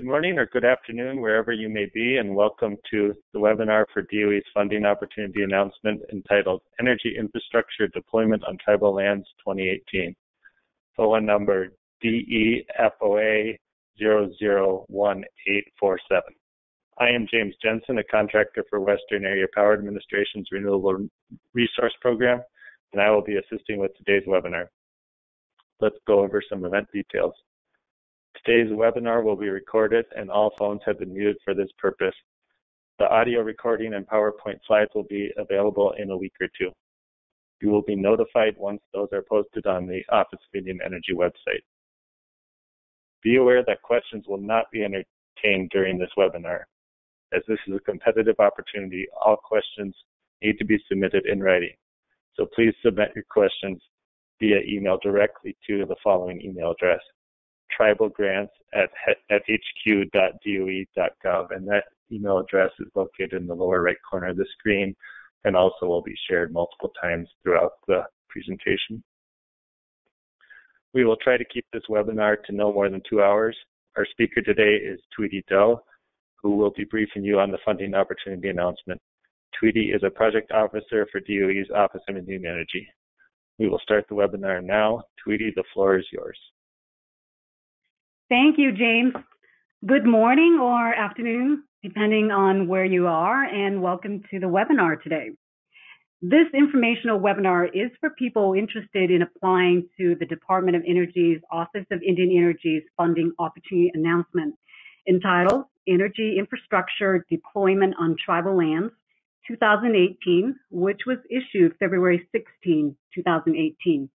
Good morning or good afternoon, wherever you may be, and welcome to the webinar for DOE's funding opportunity announcement entitled Energy Infrastructure Deployment on Tribal Lands 2018, FOA number DEFOA 001847. I am James Jensen, a contractor for Western Area Power Administration's Renewable Resource Program, and I will be assisting with today's webinar. Let's go over some event details. Today's webinar will be recorded and all phones have been muted for this purpose. The audio recording and PowerPoint slides will be available in a week or two. You will be notified once those are posted on the Office of Indian Energy website. Be aware that questions will not be entertained during this webinar. As this is a competitive opportunity, all questions need to be submitted in writing. So please submit your questions via email directly to the following email address: tribalgrants@hq.doe.gov, and that email address is located in the lower right corner of the screen and also will be shared multiple times throughout the presentation. We will try to keep this webinar to no more than 2 hours. Our speaker today is Tweety Doe, who will be briefing you on the funding opportunity announcement. Tweety is a project officer for DOE's Office of Indian Energy. We will start the webinar now. Tweety, the floor is yours. Thank you, James. Good morning or afternoon, depending on where you are, and welcome to the webinar today. This informational webinar is for people interested in applying to the Department of Energy's Office of Indian Energy's Funding Opportunity Announcement entitled Energy Infrastructure Deployment on Tribal Lands 2018, which was issued February 16, 2018.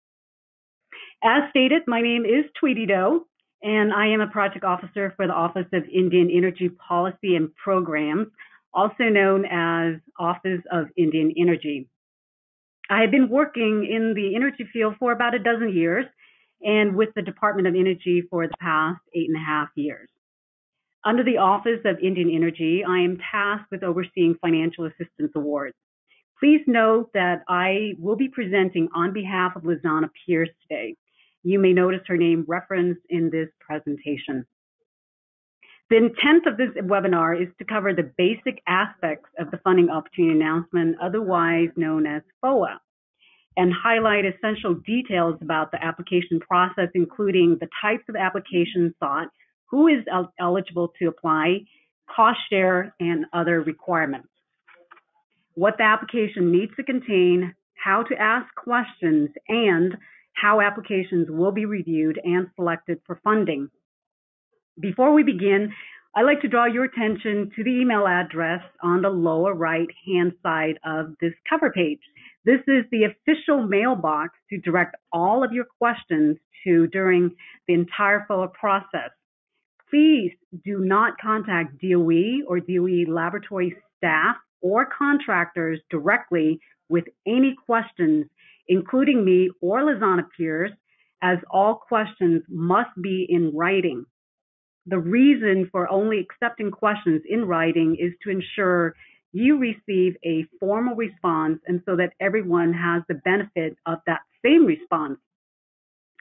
As stated, my name is Tweety Doe, and I am a project officer for the Office of Indian Energy Policy and Programs, also known as Office of Indian Energy. I have been working in the energy field for about a dozen years and with the Department of Energy for the past 8.5 years. Under the Office of Indian Energy, I am tasked with overseeing financial assistance awards. Please note that I will be presenting on behalf of Lizana Pierce today. You may notice her name referenced in this presentation. The intent of this webinar is to cover the basic aspects of the funding opportunity announcement, otherwise known as FOA, and highlight essential details about the application process, including the types of applications sought, who is eligible to apply, cost share, and other requirements. What the application needs to contain, how to ask questions, and how applications will be reviewed and selected for funding. Before we begin, I'd like to draw your attention to the email address on the lower right-hand side of this cover page. This is the official mailbox to direct all of your questions to during the entire FOA process. Please do not contact DOE or DOE laboratory staff or contractors directly with any questions, including me or Lizana Pierce, as all questions must be in writing. The reason for only accepting questions in writing is to ensure you receive a formal response and so that everyone has the benefit of that same response.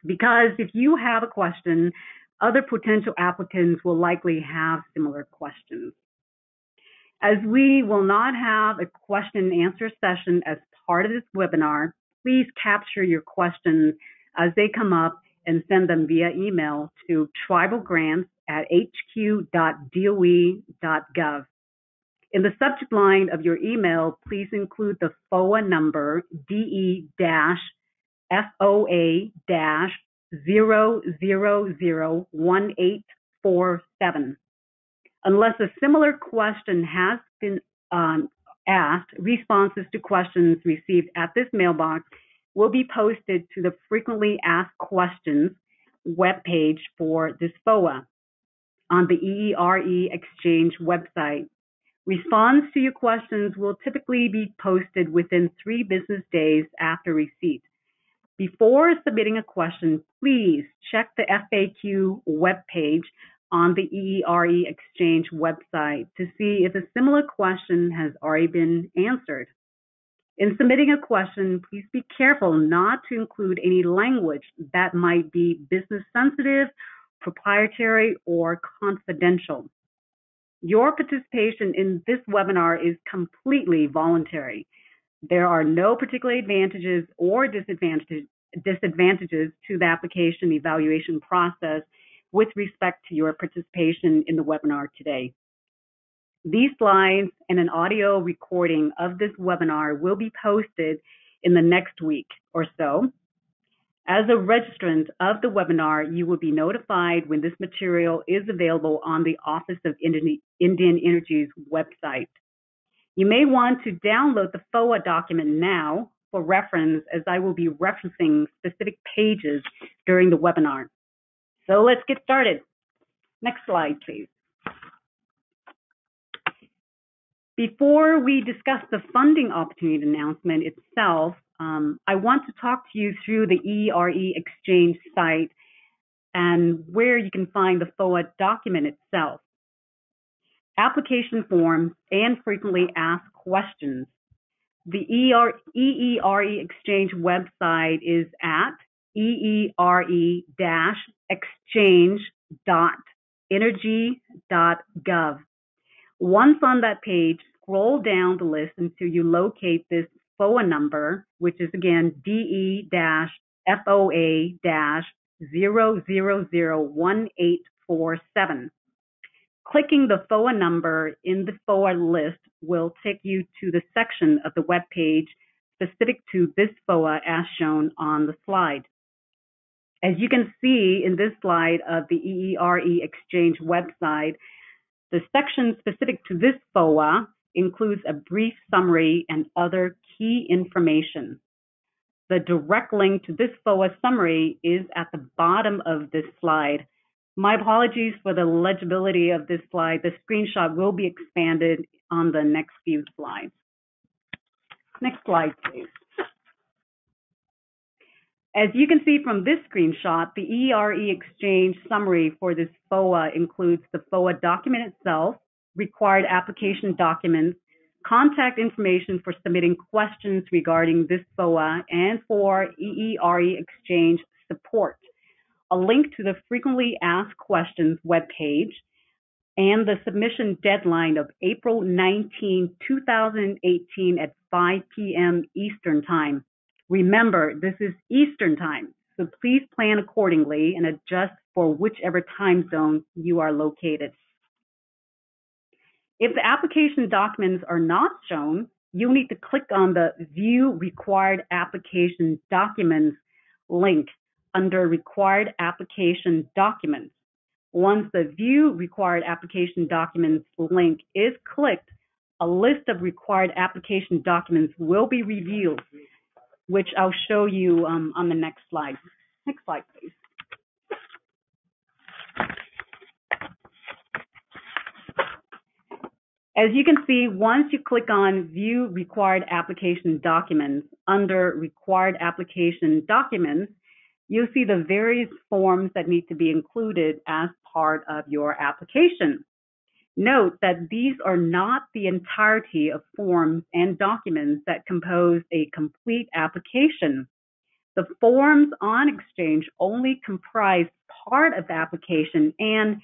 Because if you have a question, other potential applicants will likely have similar questions. As we will not have a question and answer session as part of this webinar, please capture your questions as they come up and send them via email to tribalgrants@hq.doe.gov. In the subject line of your email, please include the FOA number DE-FOA-0001847. Unless a similar question has been asked, responses to questions received at this mailbox will be posted to the Frequently Asked Questions webpage for this FOA on the EERE Exchange website. Response to your questions will typically be posted within 3 business days after receipt. Before submitting a question, please check the FAQ webpage on the EERE Exchange website to see if a similar question has already been answered. In submitting a question, please be careful not to include any language that might be business sensitive, proprietary or confidential. Your participation in this webinar is completely voluntary. There are no particular advantages or disadvantages to the application evaluation process with respect to your participation in the webinar today. These slides and an audio recording of this webinar will be posted in the next week or so. As a registrant of the webinar, you will be notified when this material is available on the Office of Indian Energy's website. You may want to download the FOA document now for reference, as I will be referencing specific pages during the webinar. So let's get started. Next slide, please. Before we discuss the funding opportunity announcement itself, I want to talk to you through the ERE Exchange site and where you can find the FOA document itself. Application forms and frequently asked questions. The EERE Exchange website is at eere-exchange.energy.gov. Once on that page, scroll down the list until you locate this FOA number, which is again DE-FOA-0001847. Clicking the FOA number in the FOA list will take you to the section of the web page specific to this FOA as shown on the slide. As you can see in this slide of the EERE Exchange website, the section specific to this FOA includes a brief summary and other key information. The direct link to this FOA summary is at the bottom of this slide. My apologies for the legibility of this slide. The screenshot will be expanded on the next few slides. Next slide, please. As you can see from this screenshot, the ERE Exchange summary for this FOA includes the FOA document itself, required application documents, contact information for submitting questions regarding this FOA and for EERE Exchange support, a link to the frequently asked questions webpage, and the submission deadline of April 19, 2018 at 5 p.m. Eastern Time. Remember, this is Eastern Time, so please plan accordingly and adjust for whichever time zone you are located. If the application documents are not shown, you'll need to click on the View Required Application Documents link under Required Application Documents. Once the View Required Application Documents link is clicked, a list of required application documents will be revealed, which I'll show you on the next slide. Next slide, please. As you can see, once you click on View Required Application Documents, under Required Application Documents, you'll see the various forms that need to be included as part of your application. Note that these are not the entirety of forms and documents that compose a complete application. The forms on Exchange only comprise part of the application and,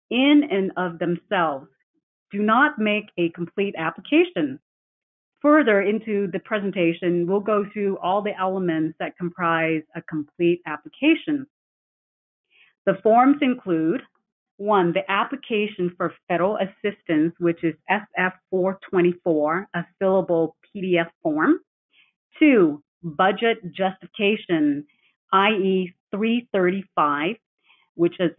in and of themselves, do not make a complete application. Further into the presentation, we'll go through all the elements that comprise a complete application. The forms include: 1, the application for federal assistance, which is SF-424, a fillable PDF form. 2, budget justification, i.e. 335, which is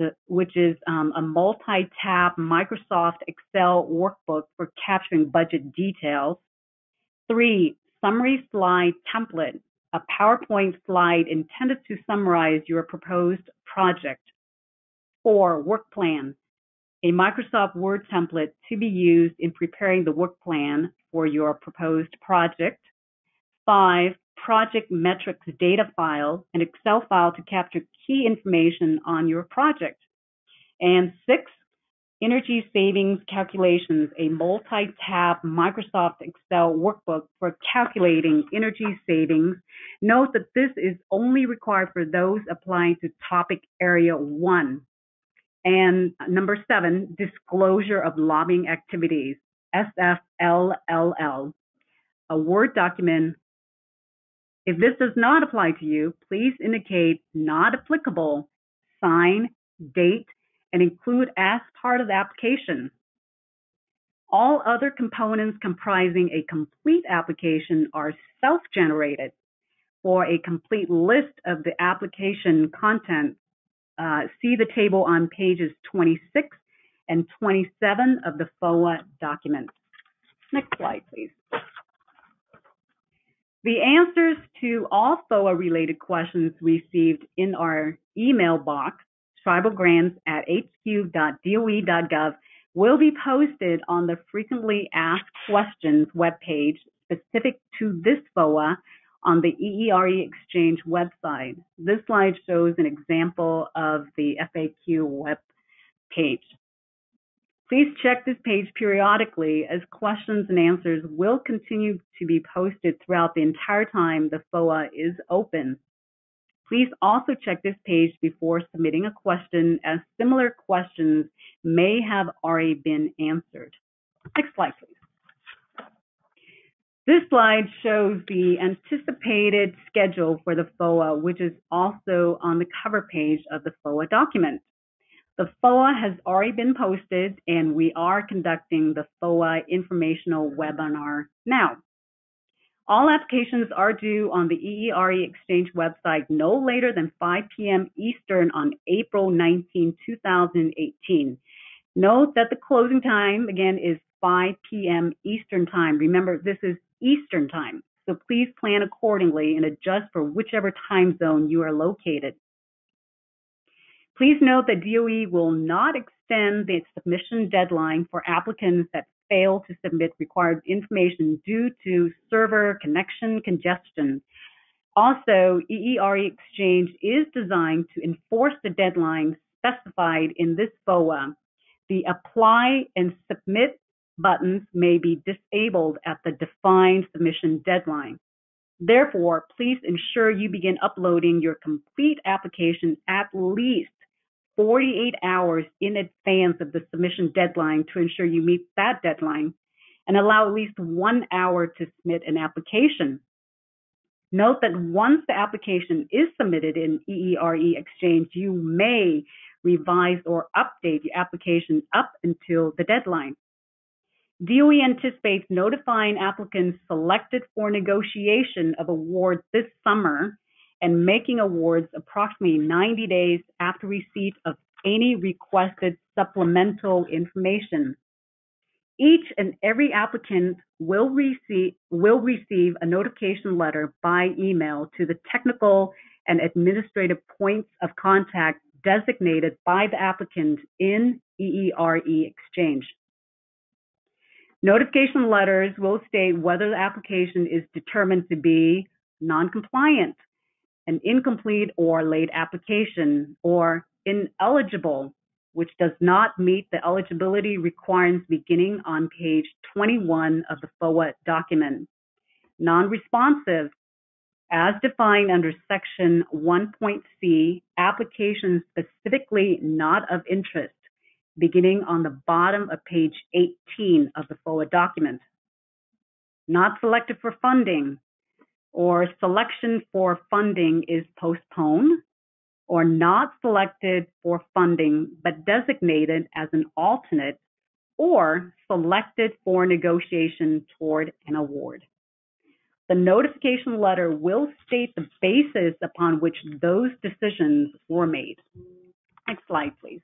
a multi-tab Microsoft Excel workbook for capturing budget details. 3, summary slide template, a PowerPoint slide intended to summarize your proposed project. 4, work plan, a Microsoft Word template to be used in preparing the work plan for your proposed project. 5, project metrics data file, an Excel file to capture key information on your project. And 6, energy savings calculations, a multi-tab Microsoft Excel workbook for calculating energy savings. Note that this is only required for those applying to topic area 1. And number 7, disclosure of lobbying activities, SFLLL, a Word document. If this does not apply to you, please indicate not applicable, sign, date, and include as part of the application. All other components comprising a complete application are self-generated. For a complete list of the application content, see the table on pages 26 and 27 of the FOA document. Next slide, please. The answers to all FOA-related questions received in our email box, tribalgrants@hq.doe.gov, will be posted on the Frequently Asked Questions webpage specific to this FOA on the EERE Exchange website. This slide shows an example of the FAQ web page. Please check this page periodically as questions and answers will continue to be posted throughout the entire time the FOA is open. Please also check this page before submitting a question, as similar questions may have already been answered. Next slide, please. This slide shows the anticipated schedule for the FOA, which is also on the cover page of the FOA document. The FOA has already been posted, and we are conducting the FOA informational webinar now. All applications are due on the EERE Exchange website no later than 5 p.m. Eastern on April 19, 2018. Note that the closing time, again, is 5 p.m. Eastern time. Remember, this is Eastern time, so please plan accordingly and adjust for whichever time zone you are located. Please note that DOE will not extend the submission deadline for applicants that fail to submit required information due to server connection congestion. Also, EERE Exchange is designed to enforce the deadline specified in this FOA. The apply and submit buttons may be disabled at the defined submission deadline. Therefore, please ensure you begin uploading your complete application at least 48 hours in advance of the submission deadline to ensure you meet that deadline, and allow at least 1 hour to submit an application. Note that once the application is submitted in EERE Exchange, you may revise or update your application up until the deadline. DOE anticipates notifying applicants selected for negotiation of awards this summer and making awards approximately 90 days after receipt of any requested supplemental information. Each and every applicant will receive a notification letter by email to the technical and administrative points of contact designated by the applicant in EERE Exchange. Notification letters will state whether the application is determined to be non-compliant, an incomplete or late application, or ineligible, which does not meet the eligibility requirements beginning on page 21 of the FOA document. Non-responsive, as defined under section 1.c, applications specifically not of interest, beginning on the bottom of page 18 of the FOA document. Not selected for funding, or selection for funding is postponed, or not selected for funding but designated as an alternate, or selected for negotiation toward an award. The notification letter will state the basis upon which those decisions were made. Next slide, please.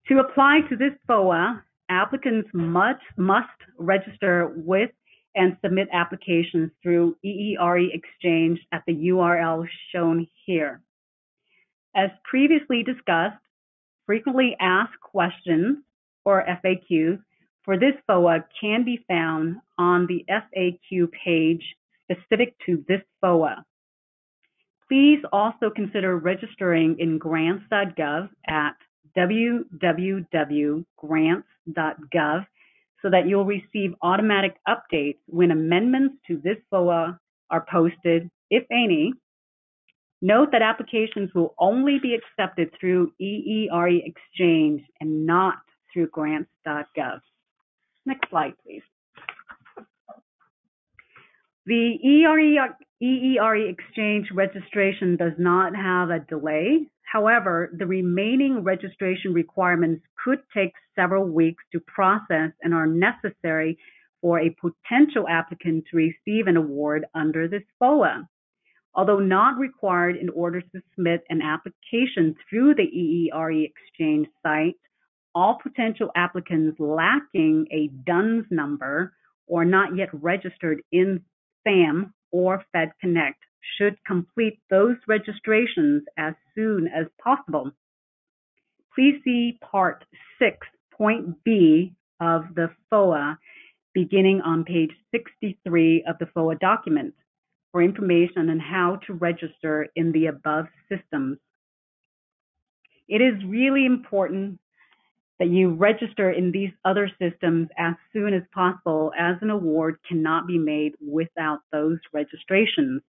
To apply to this FOA, applicants must register with and submit applications through EERE Exchange at the URL shown here. As previously discussed, frequently asked questions, or FAQs, for this FOA can be found on the FAQ page specific to this FOA. Please also consider registering in grants.gov at www.grants.gov so that you'll receive automatic updates when amendments to this FOA are posted, if any, Note that applications will only be accepted through EERE Exchange and not through grants.gov. Next slide, please. The EERE Exchange registration does not have a delay. However, the remaining registration requirements could take several weeks to process and are necessary for a potential applicant to receive an award under this FOA. Although not required in order to submit an application through the EERE Exchange site, all potential applicants lacking a DUNS number or not yet registered in SAM or FedConnect should complete those registrations as soon as possible. Please see Part 6.B of the FOA beginning on page 63 of the FOA document for information on how to register in the above systems. It is really important that you register in these other systems as soon as possible, as an award cannot be made without those registrations.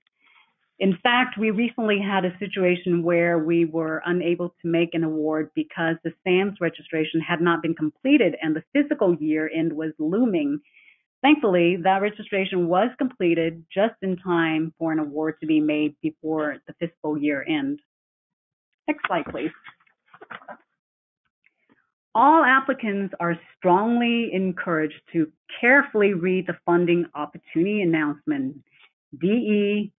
In fact, we recently had a situation where we were unable to make an award because the SAMS registration had not been completed and the fiscal year end was looming. Thankfully, that registration was completed just in time for an award to be made before the fiscal year end. Next slide, please. All applicants are strongly encouraged to carefully read the funding opportunity announcement, DE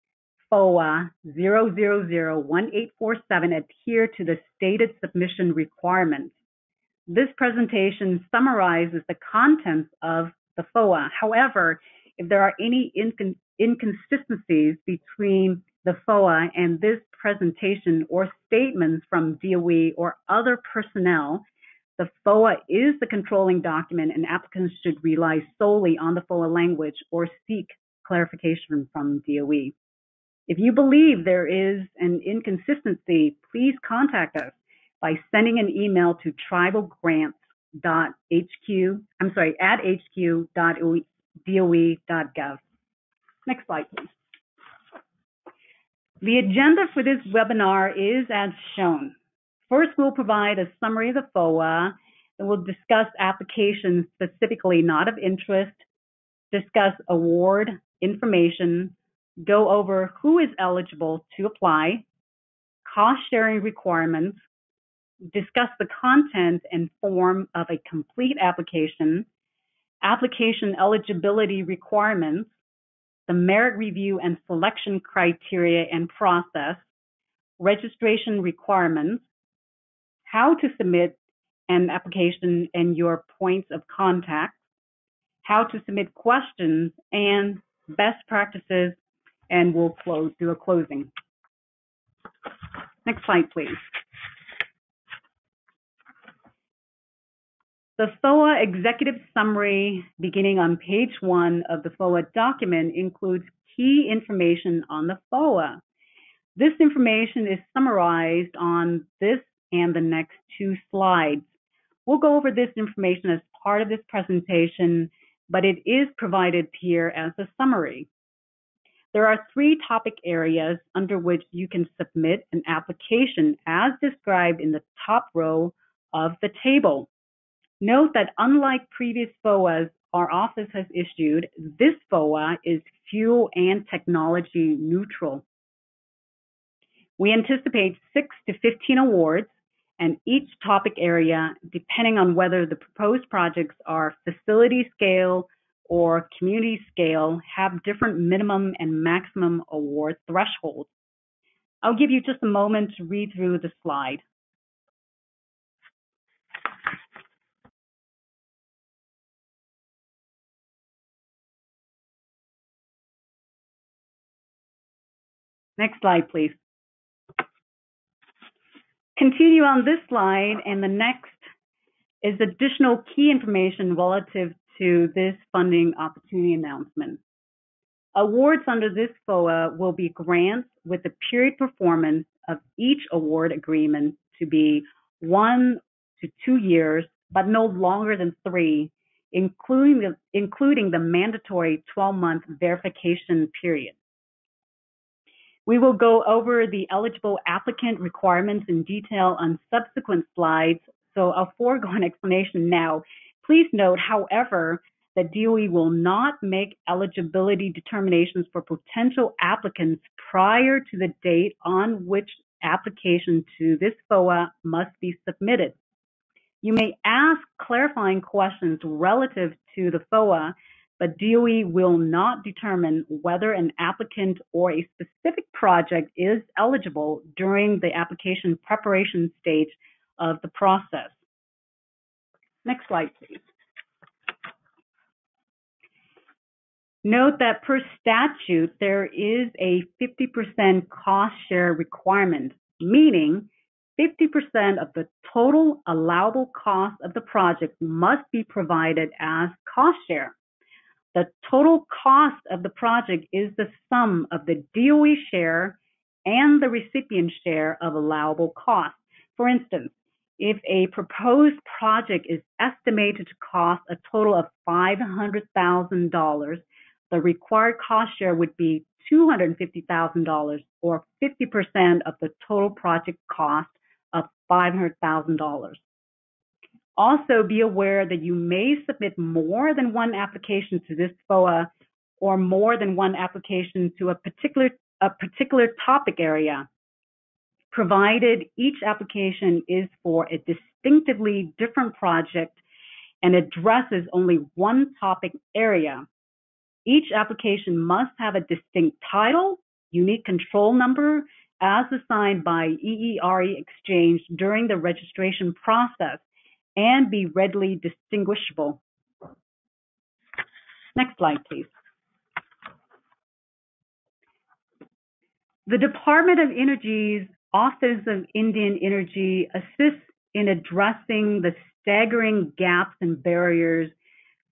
FOA 0001847, adhere to the stated submission requirements. This presentation summarizes the contents of the FOA. However, if there are any inconsistencies between the FOA and this presentation or statements from DOE or other personnel, the FOA is the controlling document and applicants should rely solely on the FOA language or seek clarification from DOE. If you believe there is an inconsistency, please contact us by sending an email to tribalgrants@hq.doe.gov. Next slide, please. The agenda for this webinar is as shown. First, we'll provide a summary of the FOA, and we'll discuss applications specifically not of interest, discuss award information, go over who is eligible to apply, cost-sharing requirements, discuss the content and form of a complete application, application eligibility requirements, the merit review and selection criteria and process, registration requirements, how to submit an application and your points of contact, how to submit questions, and best practices, and we'll do a closing. Next slide, please. The FOA executive summary beginning on page 1 of the FOA document includes key information on the FOA. This information is summarized on this and the next 2 slides. We'll go over this information as part of this presentation, but it is provided here as a summary. There are 3 topic areas under which you can submit an application as described in the top row of the table. Note that unlike previous FOAs our office has issued, this FOA is fuel and technology neutral. We anticipate 6 to 15 awards, and each topic area, depending on whether the proposed projects are facility scale or community scale, have different minimum and maximum award thresholds. I'll give you just a moment to read through the slide. Next slide, please. Continue on this slide, and the next is additional key information relative to this funding opportunity announcement. Awards under this FOA will be grants with the period performance of each award agreement to be 1 to 2 years, but no longer than 3, including the mandatory 12-month verification period. We will go over the eligible applicant requirements in detail on subsequent slides, so I'll forego an explanation now. Please note, however, that DOE will not make eligibility determinations for potential applicants prior to the date on which application to this FOA must be submitted. You may ask clarifying questions relative to the FOA, but DOE will not determine whether an applicant or a specific project is eligible during the application preparation stage of the process. Next slide, please. Note that per statute, there is a 50% cost share requirement, meaning 50% of the total allowable cost of the project must be provided as cost share. The total cost of the project is the sum of the DOE share and the recipient share of allowable costs. For instance, if a proposed project is estimated to cost a total of $500,000, the required cost share would be $250,000, or 50% of the total project cost of $500,000. Also, be aware that you may submit more than one application to this FOA or more than one application to a particular topic area, provided each application is for a distinctively different project and addresses only one topic area. Each application must have a distinct title, unique control number, as assigned by EERE Exchange during the registration process, and be readily distinguishable. Next slide, please. The Department of Energy's Office of Indian Energy assists in addressing the staggering gaps and barriers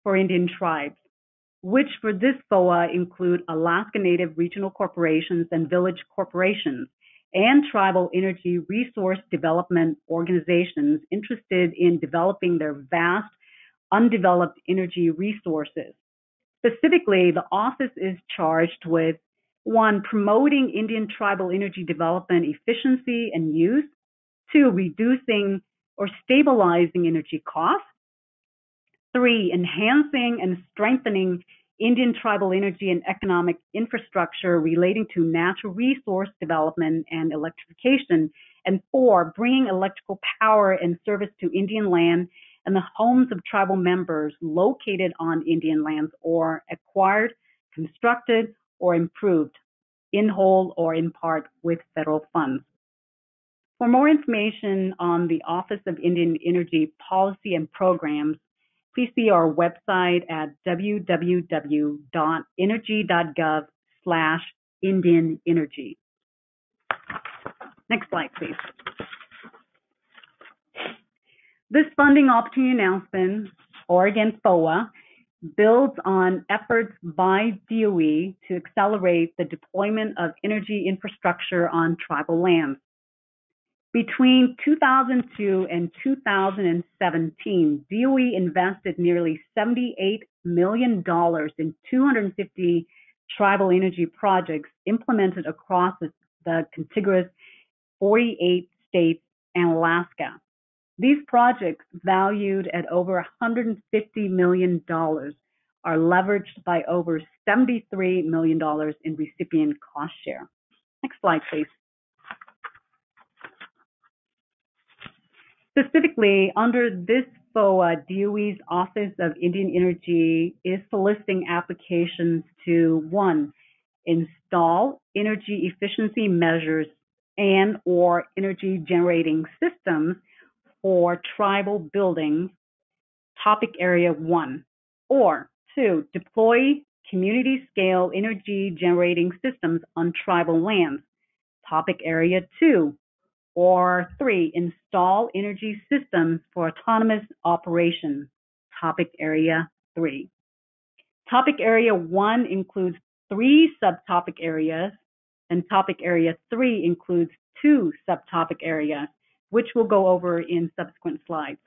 for Indian tribes, which for this FOA include Alaska Native regional corporations and village corporations, and tribal energy resource development organizations interested in developing their vast, undeveloped energy resources. Specifically, the office is charged with 1, promoting Indian tribal energy development efficiency and use, 2, reducing or stabilizing energy costs, 3, enhancing and strengthening Indian tribal energy and economic infrastructure relating to natural resource development and electrification, and 4, bringing electrical power and service to Indian land and the homes of tribal members located on Indian lands or acquired, constructed, or improved, in whole or in part, with federal funds. For more information on the Office of Indian Energy policy and programs, please see our website at www.energy.gov/Indian Energy. Next slide, please. This funding opportunity announcement, Oregon FOA, builds on efforts by DOE to accelerate the deployment of energy infrastructure on tribal lands. Between 2002 and 2017, DOE invested nearly $78 million in 250 tribal energy projects implemented across the contiguous 48 states and Alaska. These projects, valued at over $150 million, are leveraged by over $73 million in recipient cost share. Next slide, please. Specifically, under this FOA, DOE's Office of Indian Energy is soliciting applications to 1, install energy efficiency measures and or energy generating systems for tribal buildings, topic area 1, or 2, deploy community scale energy generating systems on tribal lands, topic area 2, or 3, install energy systems for autonomous operation, topic area 3. Topic area 1 includes 3 subtopic areas, and topic area 3 includes 2 subtopic areas, which we'll go over in subsequent slides.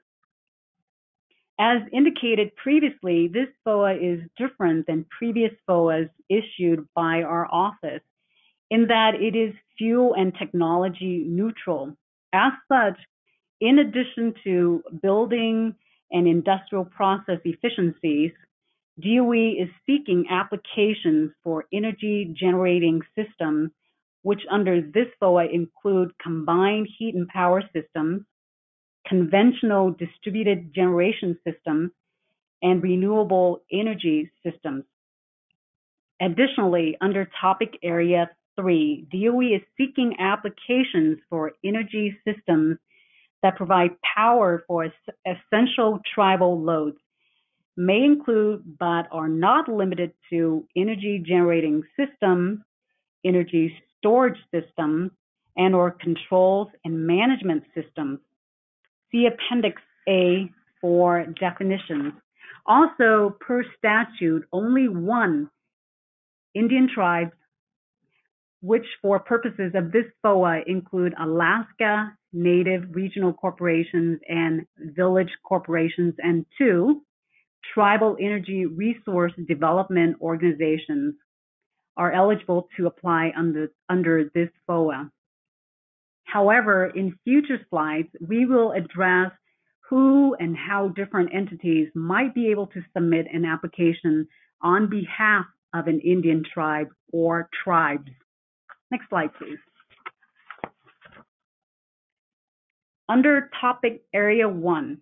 As indicated previously, this FOA is different than previous FOAs issued by our office in that it is fuel and technology neutral. As such, in addition to building and industrial process efficiencies, DOE is seeking applications for energy generating systems, which under this FOA include combined heat and power systems, conventional distributed generation systems, and renewable energy systems. Additionally, under topic area 3, DOE is seeking applications for energy systems that provide power for essential tribal loads, may include but are not limited to energy generating systems, energy storage systems, and or controls and management systems. See Appendix A for definitions. Also, per statute, only one Indian tribe, which for purposes of this FOA include Alaska Native Regional Corporations and Village Corporations, and 2, Tribal Energy Resource Development Organizations, are eligible to apply under this FOA. However, in future slides, we will address who and how different entities might be able to submit an application on behalf of an Indian tribe or tribes. Next slide, please. Under topic area 1,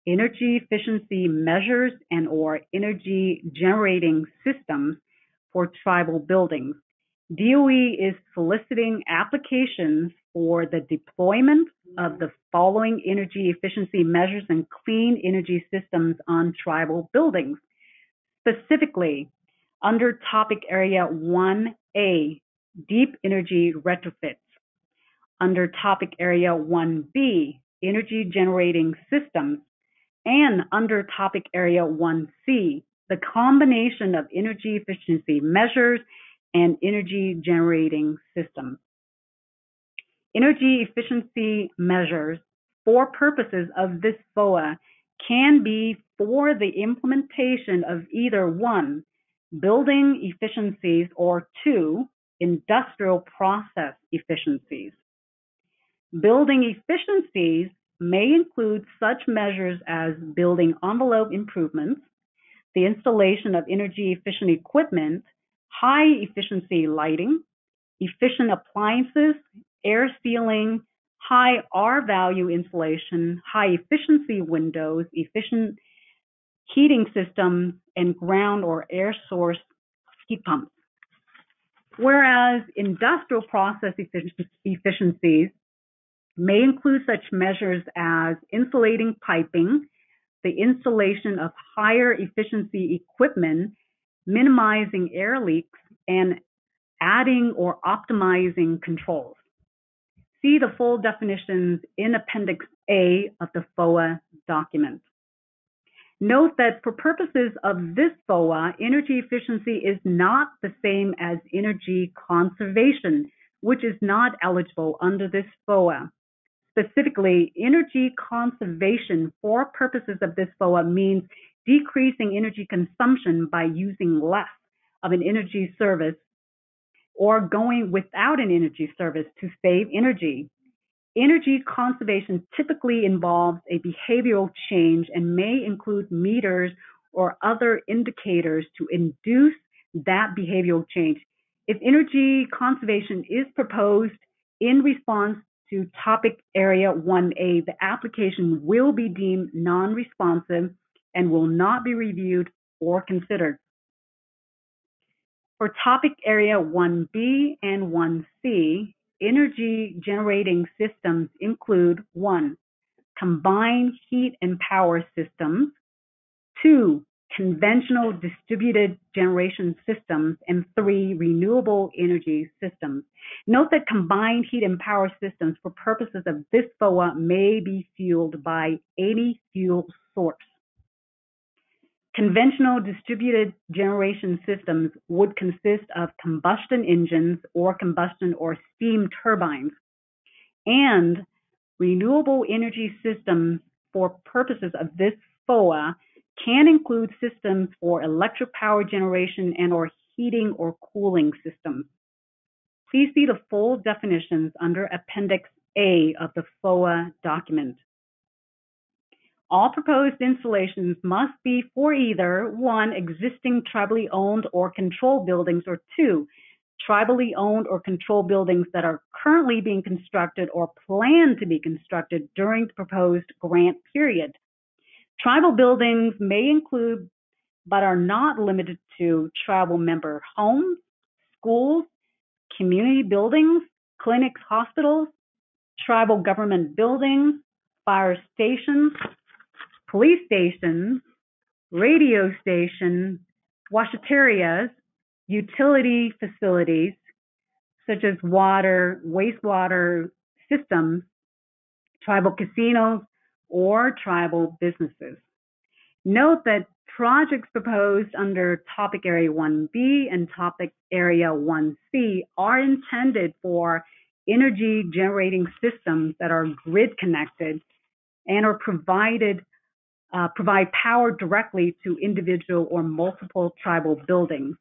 energy efficiency measures and or energy generating systems for tribal buildings, DOE is soliciting applications for the deployment of the following energy efficiency measures and clean energy systems on tribal buildings. Specifically, under topic area 1A, deep energy retrofits. Under topic area 1B, energy generating systems, and under topic area 1C, the combination of energy efficiency measures and energy generating systems. Energy efficiency measures for purposes of this FOA can be for the implementation of either 1, building efficiencies, or 2, industrial process efficiencies. Building efficiencies may include such measures as building envelope improvements, the installation of energy efficient equipment, high efficiency lighting, efficient appliances, air sealing, high R value insulation, high efficiency windows, efficient heating systems, and ground or air source heat pumps. Whereas industrial process efficiencies may include such measures as insulating piping, the installation of higher efficiency equipment, minimizing air leaks, and adding or optimizing controls. See the full definitions in Appendix A of the FOA document. Note that for purposes of this FOA, energy efficiency is not the same as energy conservation, which is not eligible under this FOA. Specifically, energy conservation for purposes of this FOA means decreasing energy consumption by using less of an energy service or going without an energy service to save energy. Energy conservation typically involves a behavioral change and may include meters or other indicators to induce that behavioral change. If energy conservation is proposed in response to topic area 1A, the application will be deemed non-responsive and will not be reviewed or considered. For topic area 1B and 1C, energy generating systems include 1, combined heat and power systems, 2, conventional distributed generation systems, and 3, renewable energy systems. Note that combined heat and power systems for purposes of this FOA may be fueled by any fuel source. Conventional distributed generation systems would consist of combustion engines or combustion or steam turbines, and renewable energy systems for purposes of this FOA can include systems for electric power generation and or heating or cooling systems. Please see the full definitions under Appendix A of the FOA document. All proposed installations must be for either 1, existing tribally owned or controlled buildings, or 2, tribally owned or controlled buildings that are currently being constructed or planned to be constructed during the proposed grant period. Tribal buildings may include, but are not limited to, tribal member homes, schools, community buildings, clinics, hospitals, tribal government buildings, fire stations, police stations, radio stations, washatarias, utility facilities such as water, wastewater systems, tribal casinos, or tribal businesses. Note that projects proposed under Topic Area 1B and Topic Area 1C are intended for energy generating systems that are grid connected and are provide power directly to individual or multiple tribal buildings,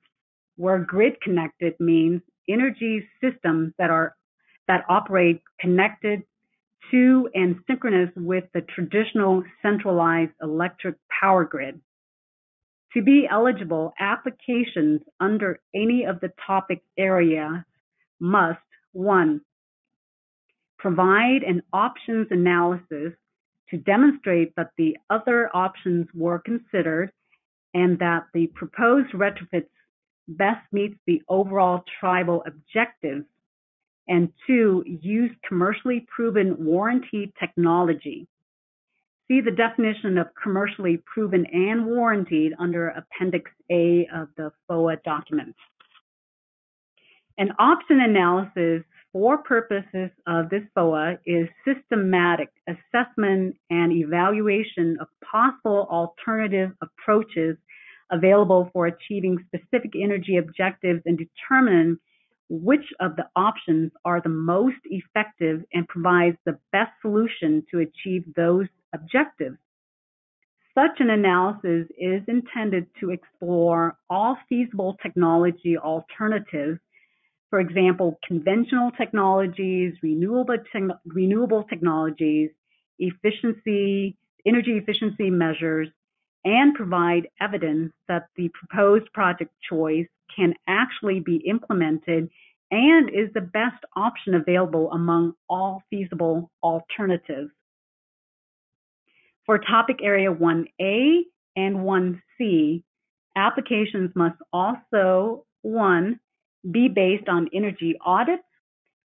where grid connected means energy systems that operate connected to and synchronous with the traditional centralized electric power grid. To be eligible, applications under any of the topic areas must: 1, provide an options analysis to demonstrate that the other options were considered and that the proposed retrofits best meets the overall tribal objectives, and 2, use commercially proven warranty technology. See the definition of commercially proven and warranted under Appendix A of the FOA document. An option analysis for purposes of this FOA is systematic assessment and evaluation of possible alternative approaches available for achieving specific energy objectives and determine which of the options are the most effective and provides the best solution to achieve those objectives. Such an analysis is intended to explore all feasible technology alternatives, for example, conventional technologies, renewable technologies, energy efficiency measures, and provide evidence that the proposed project choice can actually be implemented and is the best option available among all feasible alternatives. For Topic Area 1A and 1C, applications must also: 1, be based on energy audits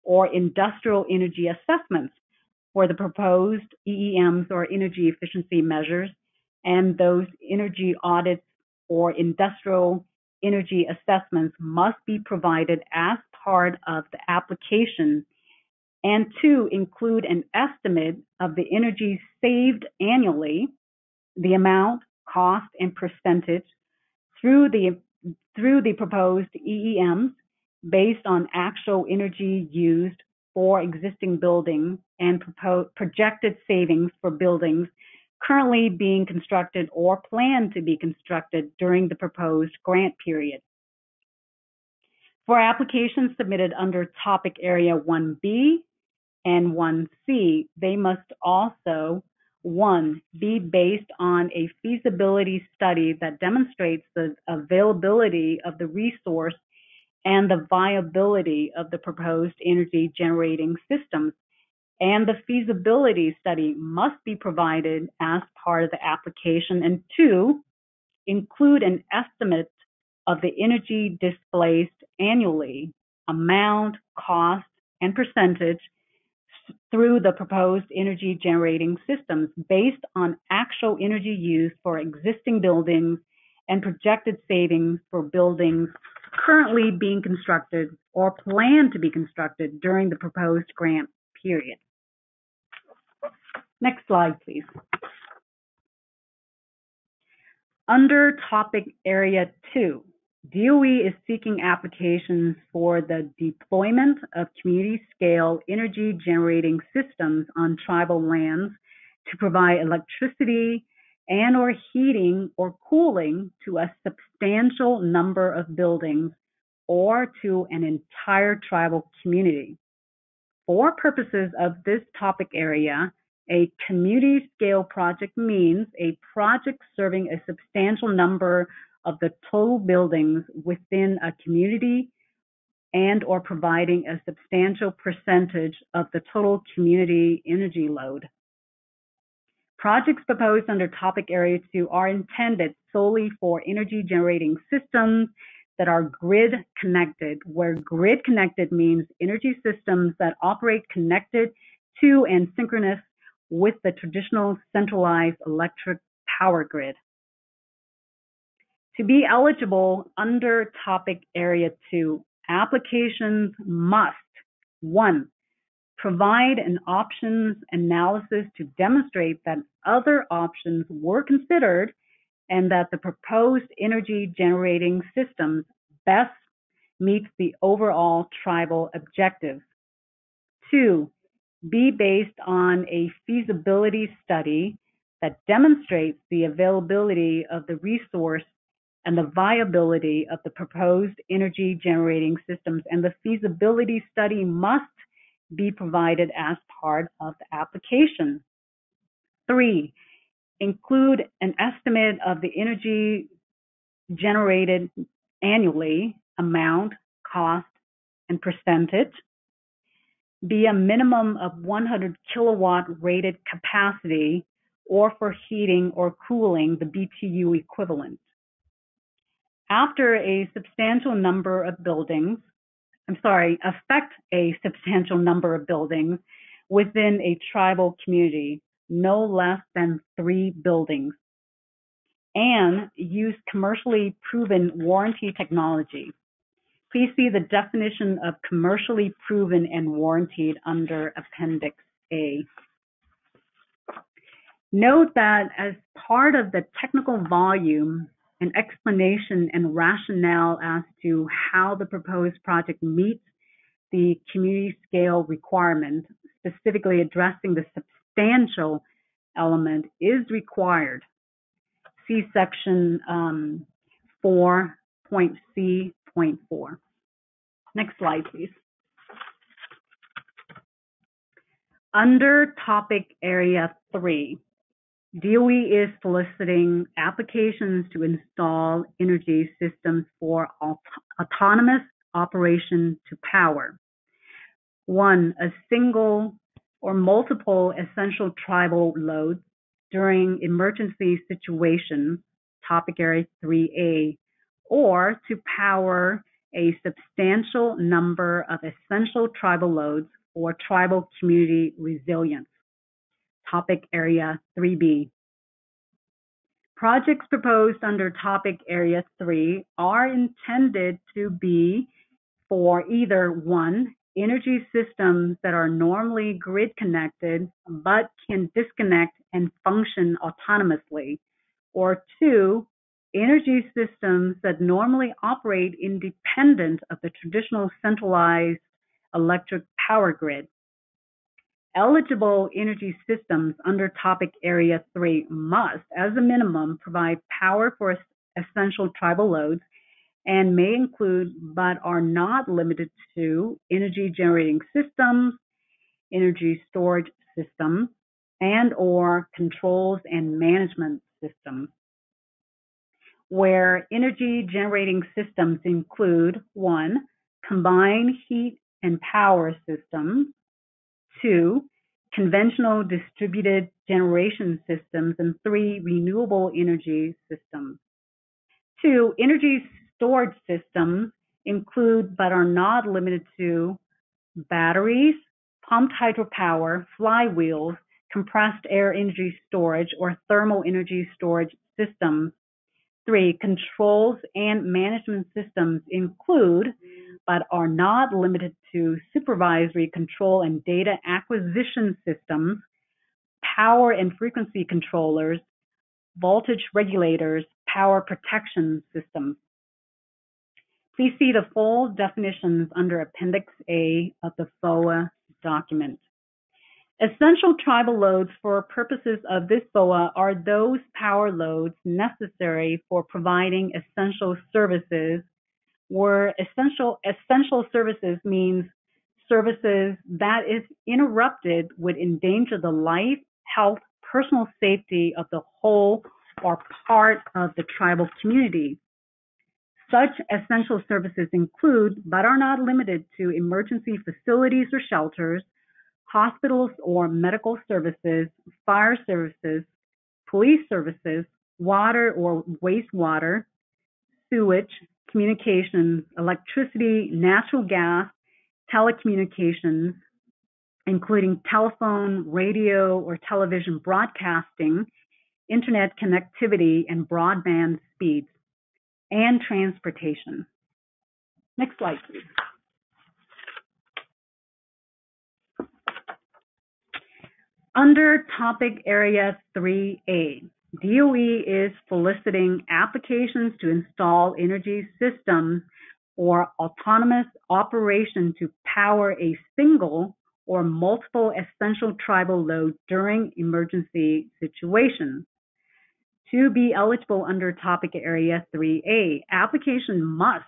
or industrial energy assessments for the proposed EEMs or energy efficiency measures, and those energy audits or industrial energy assessments must be provided as part of the application, and 2, include an estimate of the energy saved annually, the amount, cost, and percentage through the proposed EEMs based on actual energy used for existing buildings and projected savings for buildings currently being constructed or planned to be constructed during the proposed grant period. For applications submitted under Topic Area 1B and 1C, they must also: 1, be based on a feasibility study that demonstrates the availability of the resource and the viability of the proposed energy generating systems, and the feasibility study must be provided as part of the application, and 2, include an estimate of the energy displaced annually, amount, cost, and percentage through the proposed energy generating systems based on actual energy used for existing buildings and projected savings for buildings currently being constructed or planned to be constructed during the proposed grant period. Next slide, please. Under Topic Area 2, DOE is seeking applications for the deployment of community-scale energy-generating systems on tribal lands to provide electricity and/or heating or cooling to a substantial number of buildings or to an entire tribal community. For purposes of this topic area, a community scale project means a project serving a substantial number of the total buildings within a community and or providing a substantial percentage of the total community energy load. Projects proposed under topic area 2 are intended solely for energy generating systems that are grid connected, where grid connected means energy systems that operate connected to and synchronous with the traditional centralized electric power grid. To be eligible under topic area 2, applications must, 1, provide an options analysis to demonstrate that other options were considered and that the proposed energy generating systems best meets the overall tribal objectives. 2, be based on a feasibility study that demonstrates the availability of the resource and the viability of the proposed energy generating systems, and the feasibility study must be provided as part of the application. 3, include an estimate of the energy generated annually, amount, cost, and percentage. Be a minimum of 100 kilowatt rated capacity, or for heating or cooling, the BTU equivalent. After a substantial number of buildings, affect a substantial number of buildings within a tribal community, no less than 3 buildings, and use commercially proven warranty technology. Please see the definition of commercially proven and warranted under Appendix A. Note that as part of the technical volume, an explanation and rationale as to how the proposed project meets the community scale requirement, specifically addressing the substantial element, is required. See section 4.C.4. Next slide, please. Under topic area 3, DOE is soliciting applications to install energy systems for autonomous operation to power. 1, a single or multiple essential tribal loads during emergency situations, topic area 3A, or to power a substantial number of essential tribal loads for tribal community resilience, topic area 3B. Projects proposed under topic area 3 are intended to be for either 1, energy systems that are normally grid connected but can disconnect and function autonomously, or 2, energy systems that normally operate independent of the traditional centralized electric power grid. Eligible energy systems under topic area 3 must, as a minimum, provide power for essential tribal loads and may include, but are not limited to, energy generating systems, energy storage systems, and or controls and management systems. Where energy generating systems include 1, combined heat and power systems, 2, conventional distributed generation systems, and 3, renewable energy systems. 2, energy storage systems include but are not limited to batteries, pumped hydropower, flywheels, compressed air energy storage, or thermal energy storage systems. 3, controls and management systems include but are not limited to supervisory control and data acquisition systems, power and frequency controllers, voltage regulators, power protection systems. Please see the full definitions under Appendix A of the FOA document. Essential tribal loads for purposes of this FOA are those power loads necessary for providing essential services where essential services means services that, if interrupted, would endanger the life, health, personal safety of the whole or part of the tribal community. Such essential services include, but are not limited to, emergency facilities or shelters, hospitals or medical services, fire services, police services, water or wastewater, sewage, communications, electricity, natural gas, telecommunications, including telephone, radio, or television broadcasting, internet connectivity, and broadband speeds, and transportation. Next slide, please. Under topic area 3A, DOE is soliciting applications to install energy systems or autonomous operation to power a single or multiple essential tribal load during emergency situations. To be eligible under topic area 3A, application must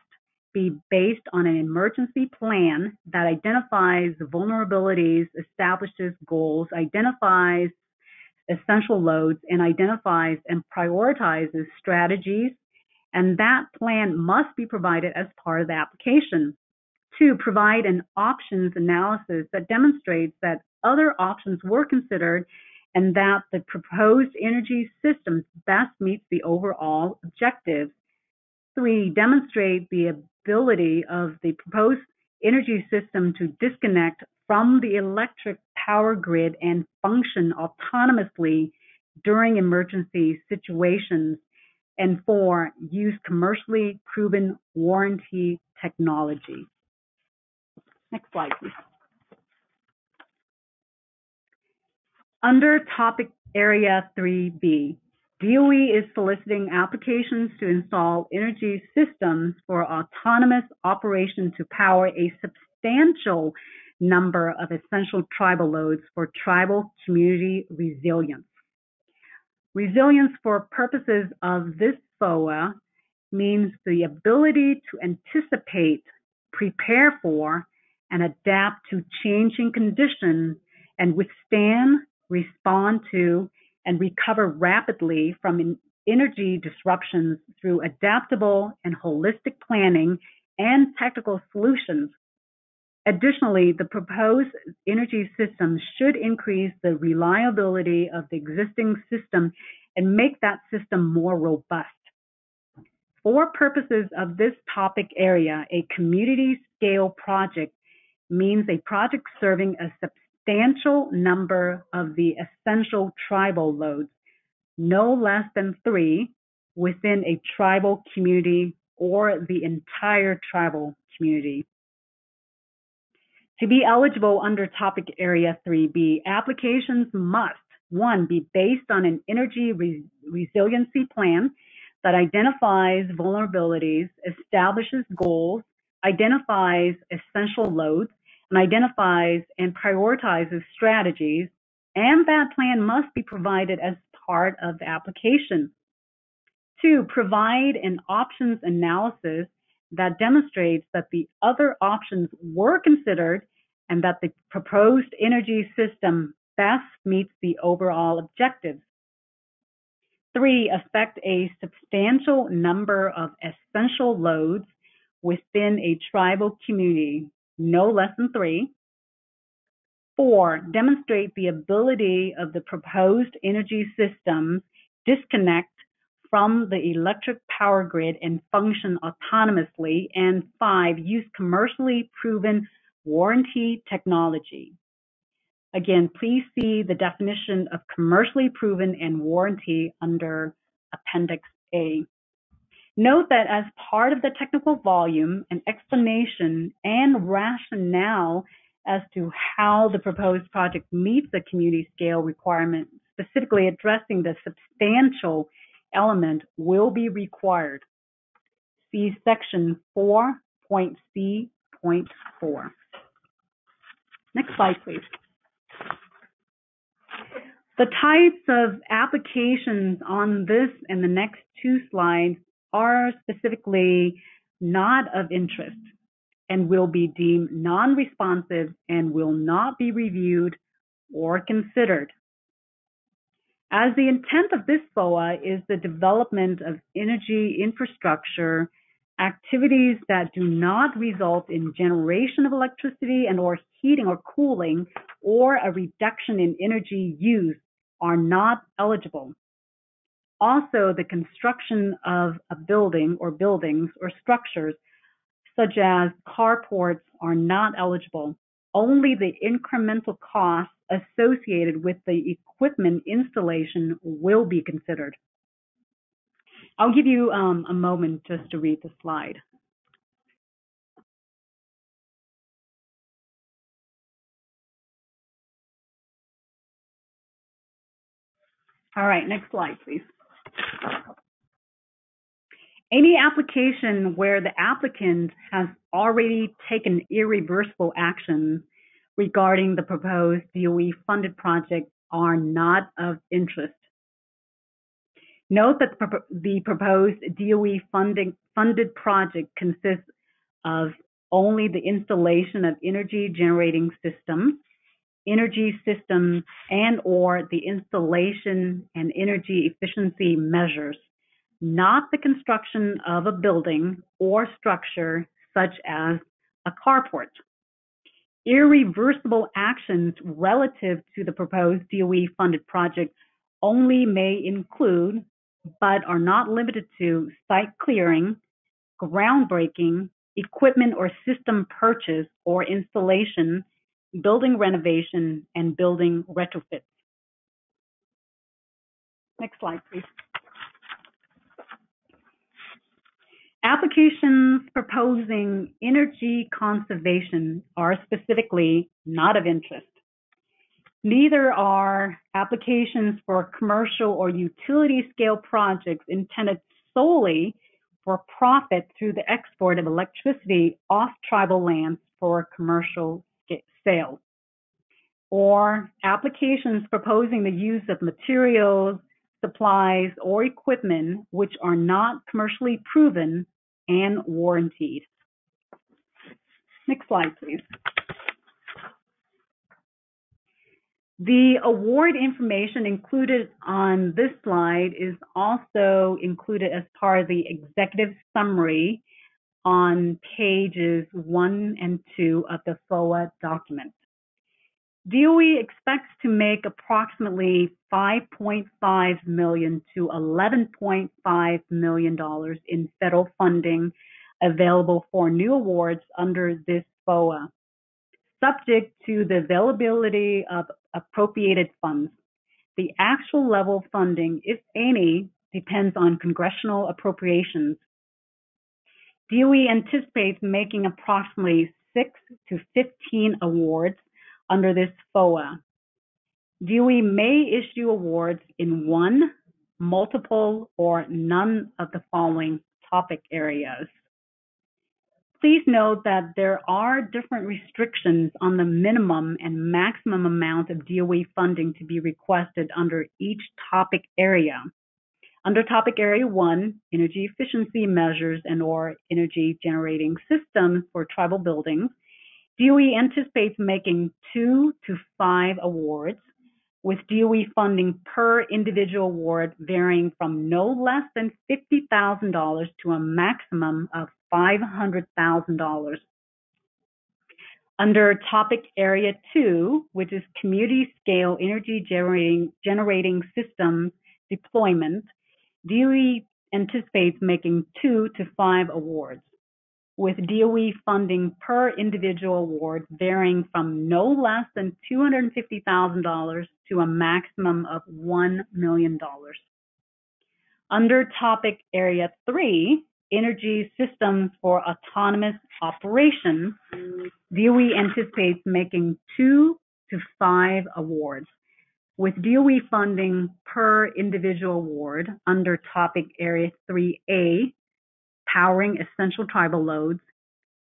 be based on an emergency plan that identifies vulnerabilities, establishes goals, identifies essential loads, and identifies and prioritizes strategies, and that plan must be provided as part of the application. 2, provide an options analysis that demonstrates that other options were considered and that the proposed energy system best meets the overall objectives. 3, demonstrate the ability of the proposed energy system to disconnect from the electric power grid and function autonomously during emergency situations. And 4, use commercially proven warranty technology. Next slide, please. Under topic area 3B, DOE is soliciting applications to install energy systems for autonomous operation to power a substantial number of essential tribal loads for tribal community resilience. Resilience for purposes of this FOA means the ability to anticipate, prepare for, and adapt to changing conditions and withstand, respond to, and recover rapidly from energy disruptions through adaptable and holistic planning and technical solutions. Additionally, the proposed energy system should increase the reliability of the existing system and make that system more robust. For purposes of this topic area, a community scale project means a project serving a substantial number of the essential tribal loads, no less than 3, within a tribal community or the entire tribal community. To be eligible under topic area 3B, applications must, 1, be based on an energy resiliency plan that identifies vulnerabilities, establishes goals, identifies essential loads, and identifies and prioritizes strategies, and that plan must be provided as part of the application. 2, provide an options analysis that demonstrates that the other options were considered and that the proposed energy system best meets the overall objectives. 3, affect a substantial number of essential loads within a tribal community, no less than 3. 4, demonstrate the ability of the proposed energy systems disconnect from the electric power grid and function autonomously. And 5, use commercially proven warranty technology. Again, please see the definition of commercially proven and warranty under Appendix A. Note that as part of the technical volume, an explanation and rationale as to how the proposed project meets the community scale requirement, specifically addressing the substantial element, will be required. See section 4.C.4. Next slide, please. The types of applications on this and the next 2 slides are specifically not of interest, and will be deemed non-responsive and will not be reviewed or considered. As the intent of this FOA is the development of energy infrastructure, activities that do not result in generation of electricity and or heating or cooling or a reduction in energy use are not eligible. Also, the construction of a building or buildings or structures such as carports are not eligible. Only the incremental costs associated with the equipment installation will be considered. I'll give you a moment just to read the slide. All right, next slide, please. Any application where the applicant has already taken irreversible action regarding the proposed DOE-funded project are not of interest. Note that the proposed DOE-funded project consists of only the installation of energy generating systems, and or the installation and energy efficiency measures, not the construction of a building or structure such as a carport. Irreversible actions relative to the proposed DOE-funded project only may include, but are not limited to, site clearing, groundbreaking, equipment or system purchase or installation, building renovation, and building retrofits. Next slide, please. Applications proposing energy conservation are specifically not of interest. Neither are applications for commercial or utility scale projects intended solely for profit through the export of electricity off tribal lands for commercial sale, or applications proposing the use of materials, supplies, or equipment which are not commercially proven and warranted. Next slide, please. The award information included on this slide is also included as part of the executive summary on pages 1 and 2 of the FOA document. DOE expects to make approximately $5.5 million to $11.5 million in federal funding available for new awards under this FOA, subject to the availability of appropriated funds. The actual level of funding, if any, depends on congressional appropriations. DOE anticipates making approximately 6 to 15 awards under this FOA. DOE may issue awards in one, multiple, or none of the following topic areas. Please note that there are different restrictions on the minimum and maximum amount of DOE funding to be requested under each topic area. Under topic area 1, energy efficiency measures and or energy generating systems for tribal buildings, DOE anticipates making 2 to 5 awards, with DOE funding per individual award varying from no less than $50,000 to a maximum of $500,000. Under topic area 2, which is community scale energy generating systems deployment, DOE anticipates making 2 to 5 awards, with DOE funding per individual award varying from no less than $250,000 to a maximum of $1 million. Under topic area 3, energy systems for autonomous operations, DOE anticipates making 2 to 5 awards, with DOE funding per individual award under topic area 3A, powering essential tribal loads,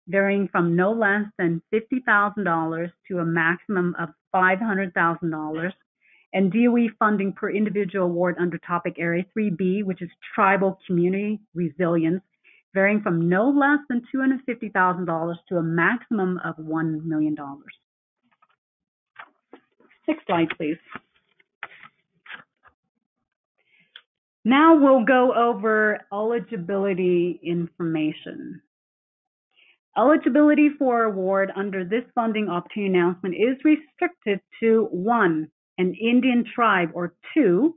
varying from no less than $50,000 to a maximum of $500,000, and DOE funding per individual award under topic area 3B, which is tribal community resilience, varying from no less than $250,000 to a maximum of $1 million. Next slide, please. Now we'll go over eligibility information. Eligibility for award under this funding opportunity announcement is restricted to 1, an Indian tribe, or 2,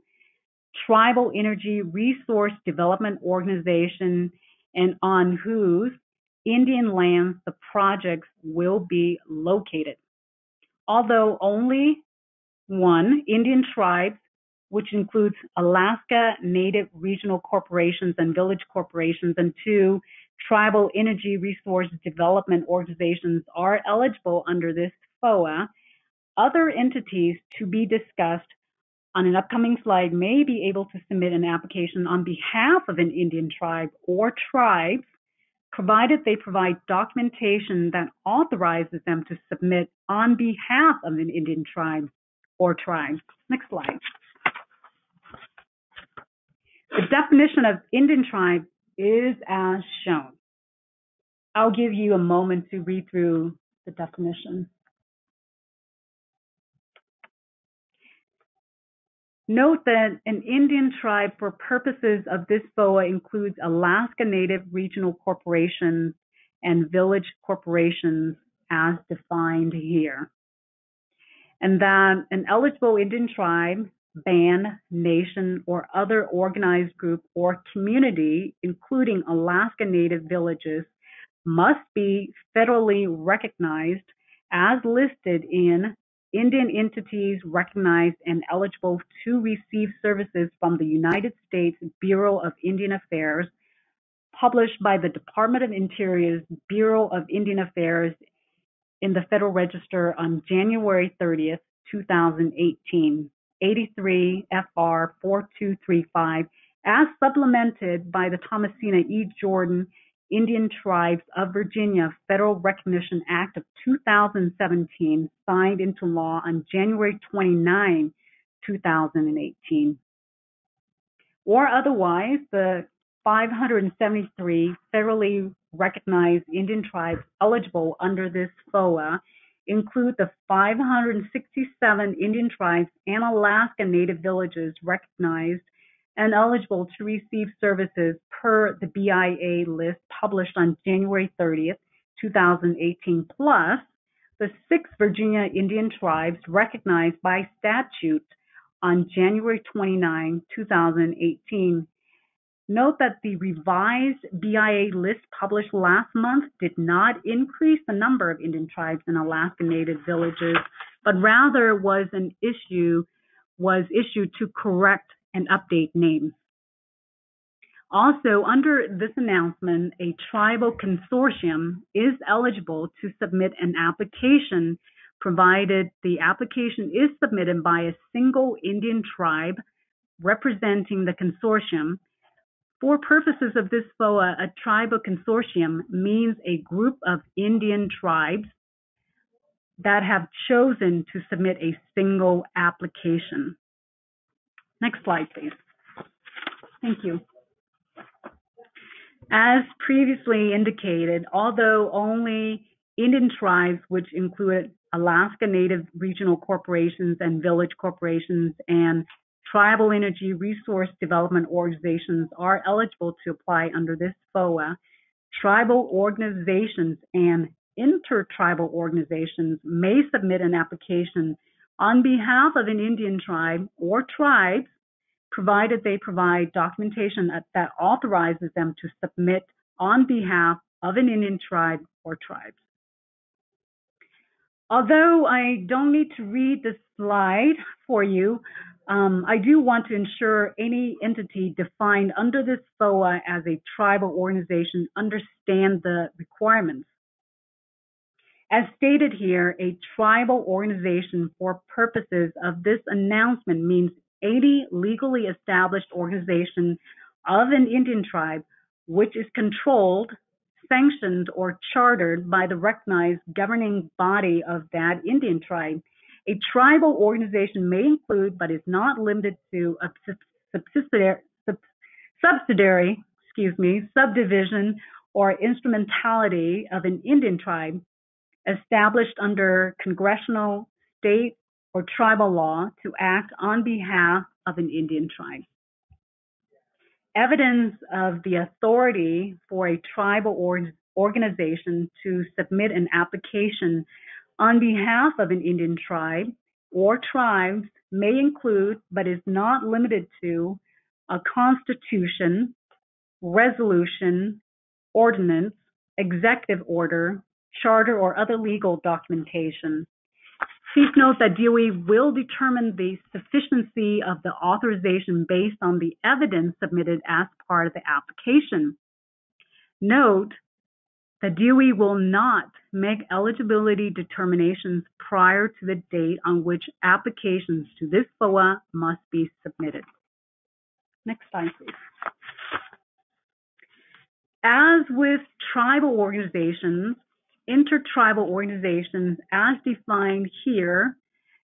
tribal energy resource development organization, and on whose Indian lands the projects will be located. Although only 1, Indian tribes, which includes Alaska Native Regional Corporations and Village Corporations, and 2, tribal energy resource development organizations are eligible under this FOA, other entities to be discussed on an upcoming slide may be able to submit an application on behalf of an Indian tribe or tribes, provided they provide documentation that authorizes them to submit on behalf of an Indian tribe or tribe. Next slide. The definition of Indian tribe is as shown. I'll give you a moment to read through the definition. Note that an Indian tribe for purposes of this FOA includes Alaska Native Regional Corporations and Village Corporations as defined here. And that an eligible Indian tribe, band, nation, or other organized group or community, including Alaska Native villages, must be federally recognized as listed in Indian entities recognized and eligible to receive services from the United States Bureau of Indian Affairs, published by the Department of Interior's Bureau of Indian Affairs in the Federal Register on January 30th, 2018, 83 FR 4235, as supplemented by the Thomasina E. Jordan Indian Tribes of Virginia Federal Recognition Act of 2017, signed into law on January 29, 2018. Or otherwise, the 573 federally recognized Indian tribes eligible under this FOA include the 567 Indian tribes and Alaska Native villages recognized and eligible to receive services per the BIA list published on January 30th, 2018, plus the 6 Virginia Indian tribes recognized by statute on January 29, 2018. Note that the revised BIA list published last month did not increase the number of Indian tribes and Alaska Native villages, but rather was issued to correct and update names. Also, under this announcement, a tribal consortium is eligible to submit an application, provided the application is submitted by a single Indian tribe representing the consortium. For purposes of this FOA, a tribal consortium means a group of Indian tribes that have chosen to submit a single application. Next slide, please. Thank you. As previously indicated, although only Indian tribes, which include Alaska Native Regional Corporations and Village Corporations and tribal energy resource development organizations are eligible to apply under this FOA, tribal organizations and intertribal organizations may submit an application on behalf of an Indian tribe or tribes, provided they provide documentation that authorizes them to submit on behalf of an Indian tribe or tribes. Although I don't need to read this slide for you, I do want to ensure any entity defined under this FOA as a tribal organization understand the requirements. As stated here, a tribal organization for purposes of this announcement means any legally established organization of an Indian tribe which is controlled, sanctioned, or chartered by the recognized governing body of that Indian tribe. A tribal organization may include, but is not limited to, a subsidiary subdivision or instrumentality of an Indian tribe established under congressional, state, or tribal law to act on behalf of an Indian tribe. Evidence of the authority for a tribal organization to submit an application on behalf of an Indian tribe or tribes may include, but is not limited to, a constitution, resolution, ordinance, executive order, charter, or other legal documentation. Please note that DOE will determine the sufficiency of the authorization based on the evidence submitted as part of the application. Note that DOE will not make eligibility determinations prior to the date on which applications to this FOA must be submitted. Next slide, please. As with tribal organizations, intertribal organizations as defined here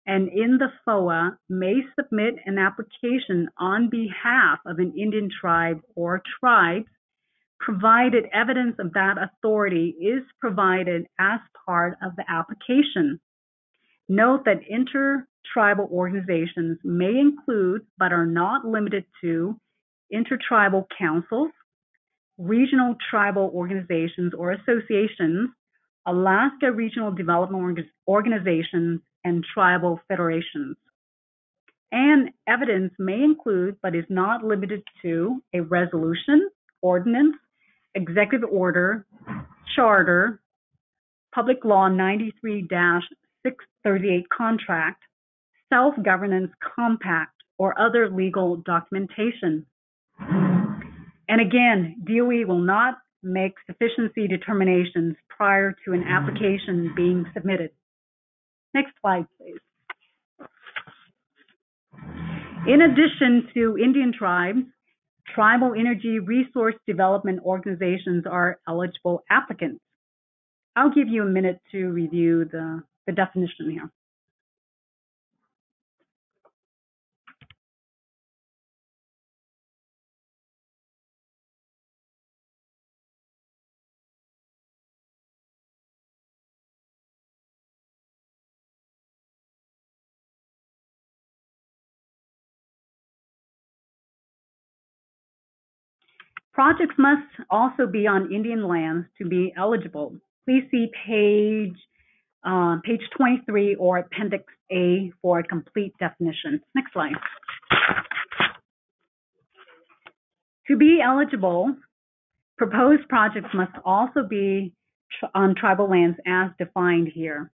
and in the FOA may submit an application on behalf of an Indian tribe or tribes, provided evidence of that authority is provided as part of the application. Note that intertribal organizations may include, but are not limited to, intertribal councils, regional tribal organizations or associations, Alaska Regional Development Organizations, and tribal federations. And evidence may include, but is not limited to, a resolution, ordinance, executive order, charter, Public Law 93-638 contract, self-governance compact, or other legal documentation. And again, DOE will not make sufficiency determinations prior to an application being submitted. Next slide, please. In addition to Indian tribes, tribal energy resource development organizations are eligible applicants. I'll give you a minute to review the definition here. Projects must also be on Indian lands to be eligible. Please see page 23 or Appendix A for a complete definition. Next slide. To be eligible, proposed projects must also be on tribal lands as defined here.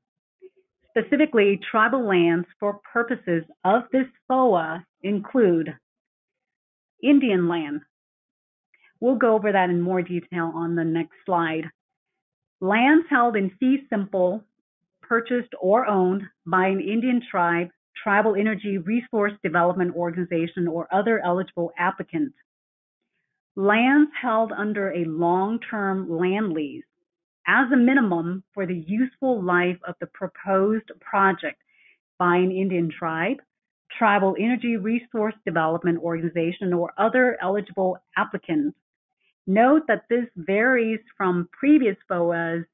Specifically, tribal lands for purposes of this FOA include Indian land. We'll go over that in more detail on the next slide. Lands held in fee simple, purchased or owned by an Indian tribe, tribal energy resource development organization, or other eligible applicant. Lands held under a long-term land lease as a minimum for the useful life of the proposed project by an Indian tribe, tribal energy resource development organization, or other eligible applicants. Note that this varies from previous FOAs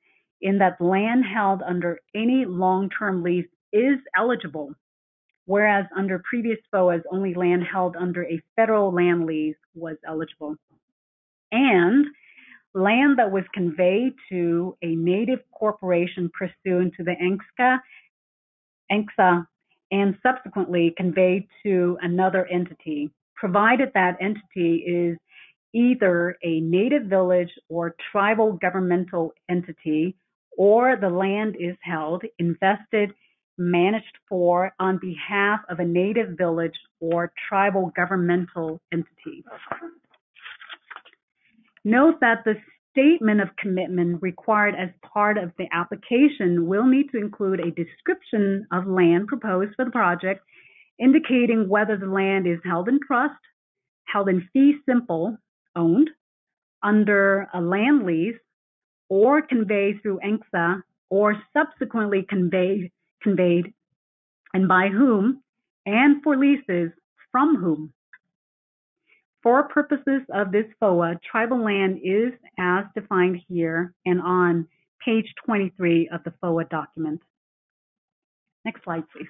in that land held under any long-term lease is eligible, whereas under previous FOAs, only land held under a federal land lease was eligible. And land that was conveyed to a native corporation pursuant to the ENCSA and subsequently conveyed to another entity, provided that entity is either a native village or tribal governmental entity, or the land is held, invested, managed for, on behalf of a native village or tribal governmental entity. Note that the statement of commitment required as part of the application will need to include a description of land proposed for the project, indicating whether the land is held in trust, held in fee simple, owned, under a land lease, or conveyed through ENCSA, or subsequently conveyed, and by whom, and for leases from whom. For purposes of this FOA, tribal land is as defined here and on page 23 of the FOA document. Next slide, please.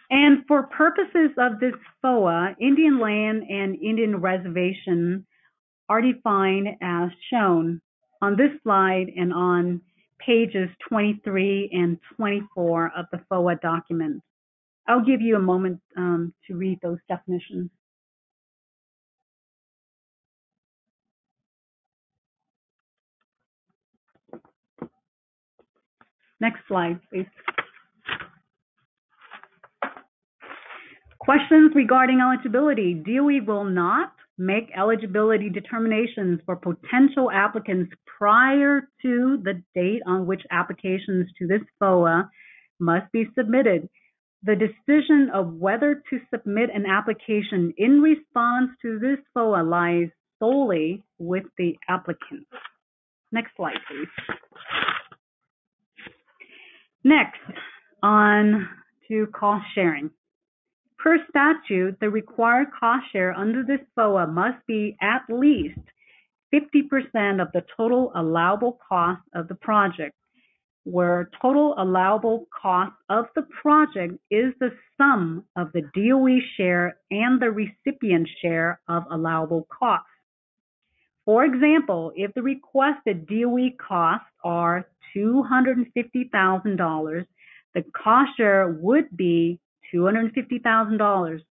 And for purposes of this FOA, Indian land and Indian reservation are defined as shown on this slide and on pages 23 and 24 of the FOA document. I'll give you a moment to read those definitions. Next slide, please. Questions regarding eligibility. DOE will not make eligibility determinations for potential applicants prior to the date on which applications to this FOA must be submitted. The decision of whether to submit an application in response to this FOA lies solely with the applicant. Next slide, please. Next, on to cost sharing. Per statute, the required cost share under this FOA must be at least 50% of the total allowable cost of the project, where total allowable cost of the project is the sum of the DOE share and the recipient share of allowable costs. For example, if the requested DOE costs are $250,000, the cost share would be $250,000,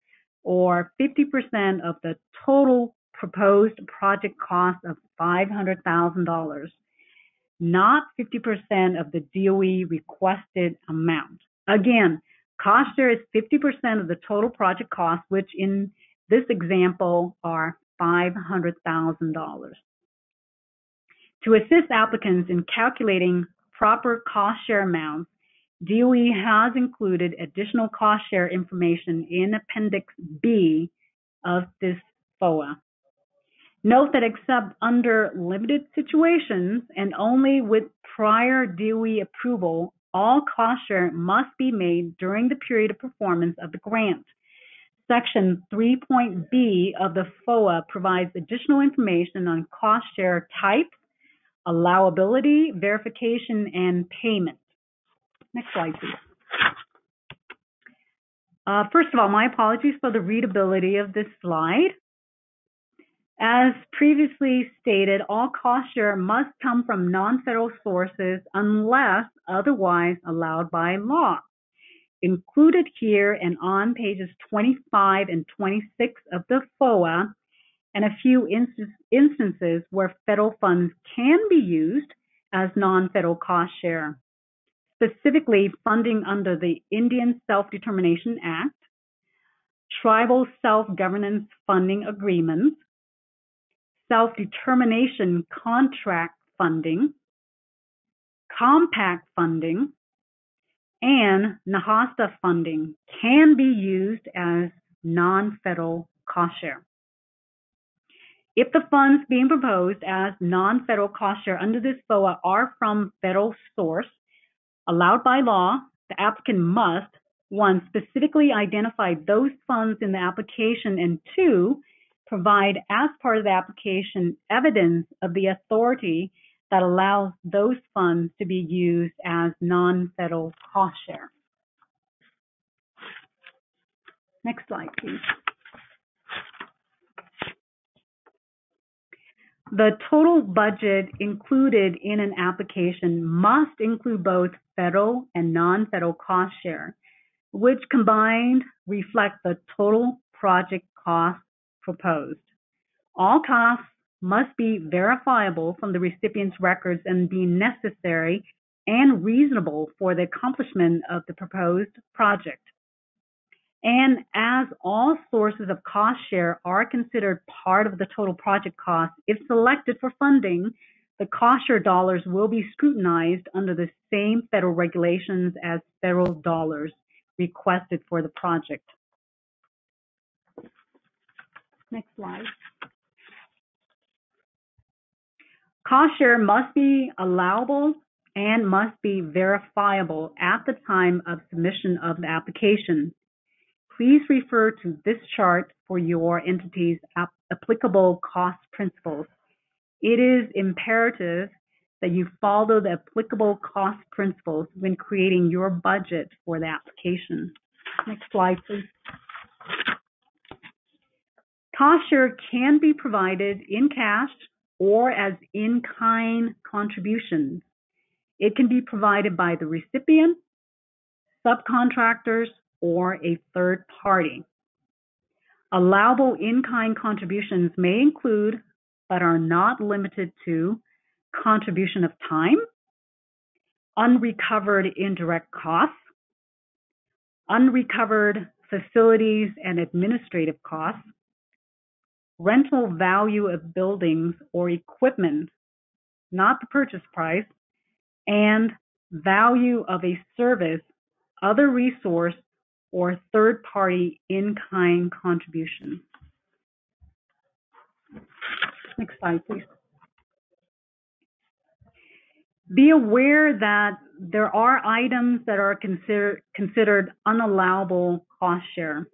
or 50% of the total proposed project cost of $500,000, not 50% of the DOE requested amount. Again, cost share is 50% of the total project cost, which in this example are $500,000. To assist applicants in calculating proper cost share amounts, DOE has included additional cost share information in Appendix B of this FOA. Note that except under limited situations and only with prior DOE approval, all cost share must be made during the period of performance of the grant. Section 3.B of the FOA provides additional information on cost share type, allowability, verification, and payment. Next slide, please. First of all, my apologies for the readability of this slide. As previously stated, all cost share must come from non-federal sources unless otherwise allowed by law. Included here and on pages 25 and 26 of the FOA, and a few instances where federal funds can be used as non-federal cost share. Specifically, funding under the Indian Self-Determination Act, Tribal Self-Governance Funding Agreements, Self-Determination Contract Funding, Compact Funding, and NAHASTA funding can be used as non-federal cost share. If the funds being proposed as non-federal cost share under this FOA are from federal source, allowed by law, the applicant must, 1, specifically identify those funds in the application, and 2, provide as part of the application evidence of the authority that allows those funds to be used as non-federal cost share. Next slide, please. The total budget included in an application must include both federal and non-federal cost share, which combined reflect the total project cost proposed. All costs must be verifiable from the recipient's records and be necessary and reasonable for the accomplishment of the proposed project. And as all sources of cost share are considered part of the total project cost, if selected for funding, the cost share dollars will be scrutinized under the same federal regulations as federal dollars requested for the project. Next slide. Cost share must be allowable and must be verifiable at the time of submission of the application. please refer to this chart for your entity's applicable cost principles. It is imperative that you follow the applicable cost principles when creating your budget for the application. Next slide, please. Cost share can be provided in cash or as in-kind contributions. It can be provided by the recipient, subcontractors, or a third party. Allowable in-kind contributions may include, but are not limited to, contribution of time, unrecovered indirect costs, unrecovered facilities and administrative costs, rental value of buildings or equipment, not the purchase price, and value of a service, other resource, or third-party in-kind contribution. Next slide, please. Be aware that there are items that are considered unallowable cost share.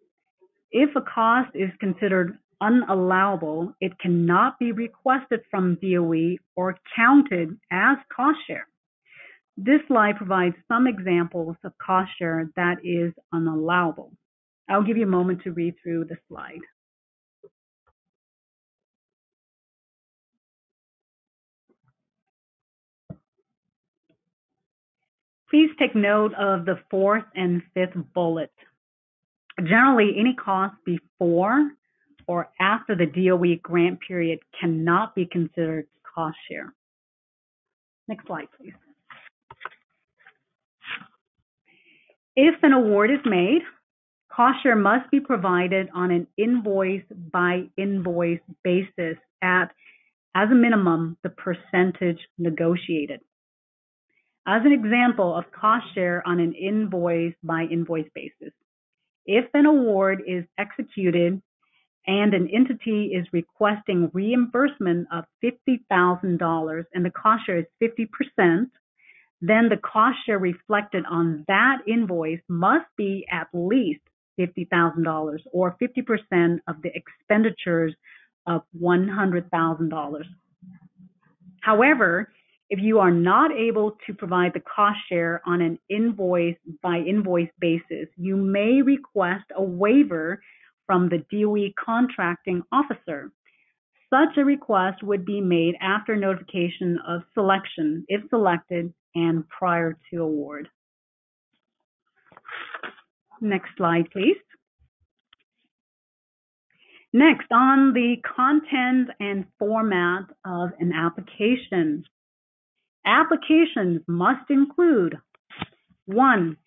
If a cost is considered unallowable, it cannot be requested from DOE or counted as cost share. This slide provides some examples of cost share that is unallowable. I'll give you a moment to read through the slide. Please take note of the fourth and fifth bullet. Generally, any cost before or after the DOE grant period cannot be considered cost share. Next slide, please. If an award is made, cost share must be provided on an invoice-by-invoice basis at, as a minimum, the percentage negotiated. As an example of cost share on an invoice-by-invoice basis, if an award is executed and an entity is requesting reimbursement of $50,000 and the cost share is 50%, then the cost share reflected on that invoice must be at least $50,000 or 50% of the expenditures of $100,000. However, if you are not able to provide the cost share on an invoice-by-invoice basis, you may request a waiver from the DOE contracting officer. Such a request would be made after notification of selection, if selected, and prior to award. Next slide, please. Next, on the content and format of an application. Applications must include, 1,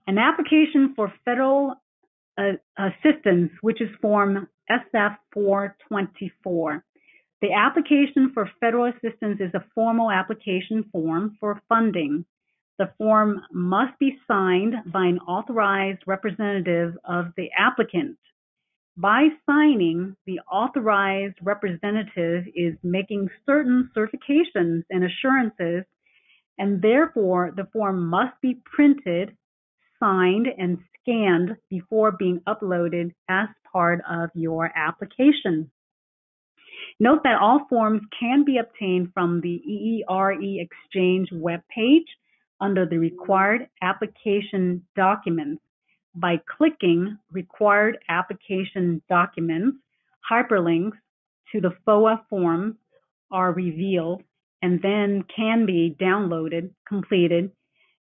an application for federal assistance, which is Form SF-424. The application for federal assistance is a formal application form for funding. The form must be signed by an authorized representative of the applicant. By signing, the authorized representative is making certain certifications and assurances, and therefore the form must be printed, signed, and scanned before being uploaded as part of your application. Note that all forms can be obtained from the EERE Exchange webpage under the Required Application Documents. By clicking Required Application Documents, hyperlinks to the FOA form are revealed and then can be downloaded, completed,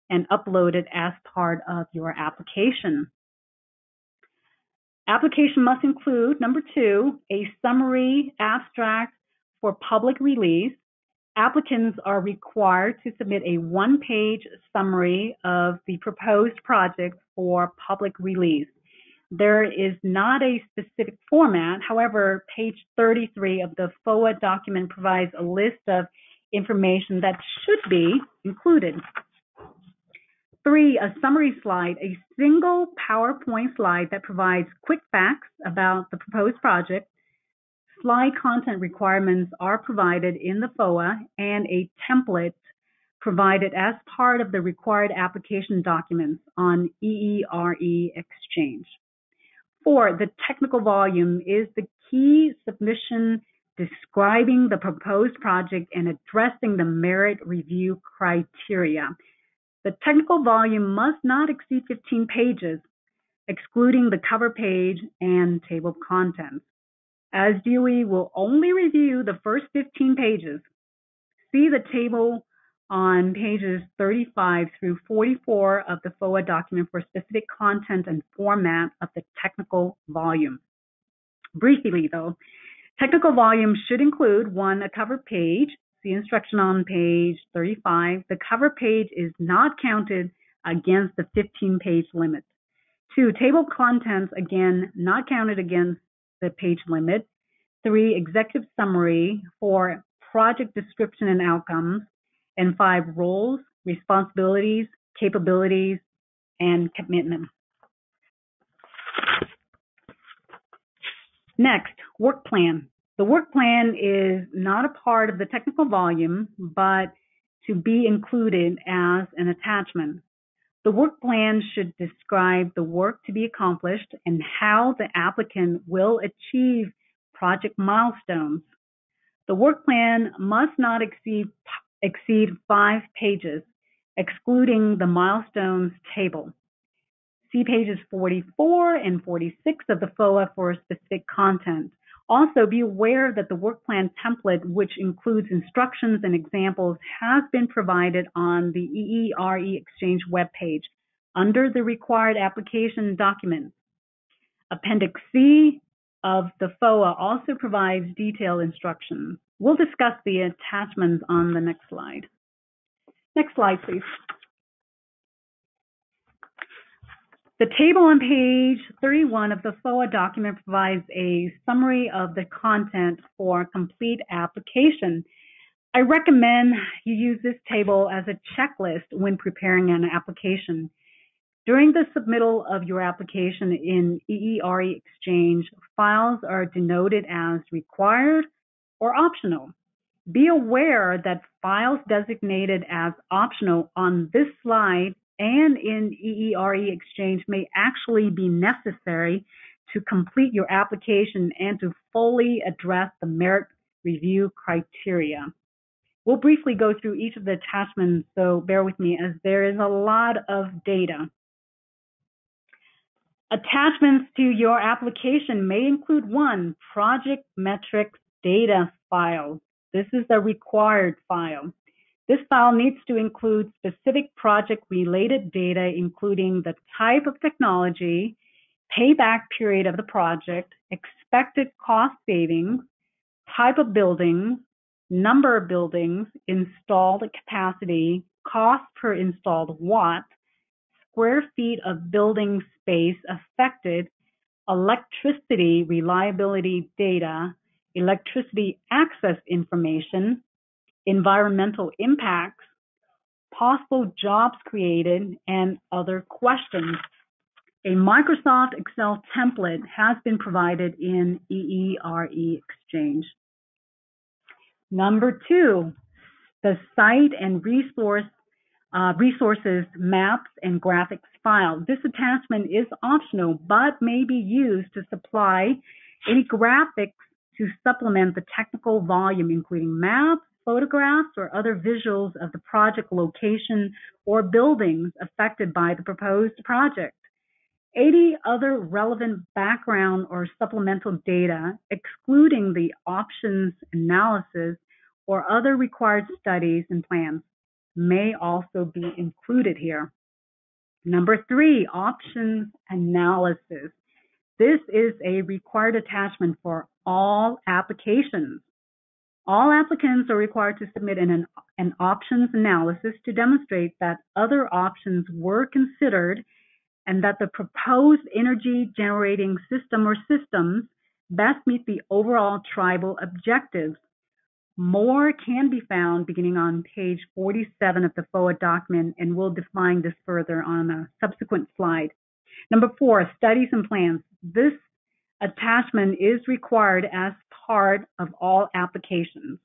and uploaded as part of your application. Application must include, number 2, a summary abstract for public release. Applicants are required to submit a one-page summary of the proposed project for public release. There is not a specific format. However, page 33 of the FOA document provides a list of information that should be included. 3, a summary slide, a single PowerPoint slide that provides quick facts about the proposed project. Slide content requirements are provided in the FOA and a template provided as part of the required application documents on EERE Exchange. 4, the technical volume is the key submission describing the proposed project and addressing the merit review criteria. The technical volume must not exceed 15 pages, excluding the cover page and table of contents. As DOE will only review the first 15 pages, see the table on pages 35 through 44 of the FOA document for specific content and format of the technical volume. Briefly though, technical volume should include 1, a cover page. See instruction on page 35. The cover page is not counted against the 15-page limit. 2, table of contents, again, not counted against the page limit. 3, executive summary. 4, project description and outcomes. And 5, roles, responsibilities, capabilities, and commitment. Next, work plan. The work plan is not a part of the technical volume, but to be included as an attachment. The work plan should describe the work to be accomplished and how the applicant will achieve project milestones. The work plan must not exceed 5 pages, excluding the milestones table. See pages 44 and 46 of the FOA for specific content. Also, be aware that the work plan template, which includes instructions and examples, has been provided on the EERE Exchange webpage under the required application documents. Appendix C of the FOA also provides detailed instructions. We'll discuss the attachments on the next slide. Next slide, please. The table on page 31 of the FOA document provides a summary of the content for complete application. I recommend you use this table as a checklist when preparing an application. During the submittal of your application in EERE Exchange, files are denoted as required or optional. Be aware that files designated as optional on this slide and in EERE Exchange may actually be necessary to complete your application and to fully address the merit review criteria. We'll briefly go through each of the attachments, so bear with me as there is a lot of data. Attachments to your application may include 1, project metrics data file. This is the required file. This file needs to include specific project-related data, including the type of technology, payback period of the project, expected cost savings, type of buildings, number of buildings, installed capacity, cost per installed watt, square feet of building space affected, electricity reliability data, electricity access information, environmental impacts, possible jobs created, and other questions. A Microsoft Excel template has been provided in EERE Exchange. Number 2, the site and resources, maps, and graphics file. This attachment is optional, but may be used to supply any graphics to supplement the technical volume, including maps, photographs, or other visuals of the project location or buildings affected by the proposed project. Any other relevant background or supplemental data, excluding the options analysis or other required studies and plans, may also be included here. Number 3, options analysis. This is a required attachment for all applications. All applicants are required to submit an options analysis to demonstrate that other options were considered and that the proposed energy generating system or systems best meet the overall tribal objectives. More can be found beginning on page 47 of the FOA document, and we'll define this further on a subsequent slide. Number 4, studies and plans. This attachment is required as part of all applications.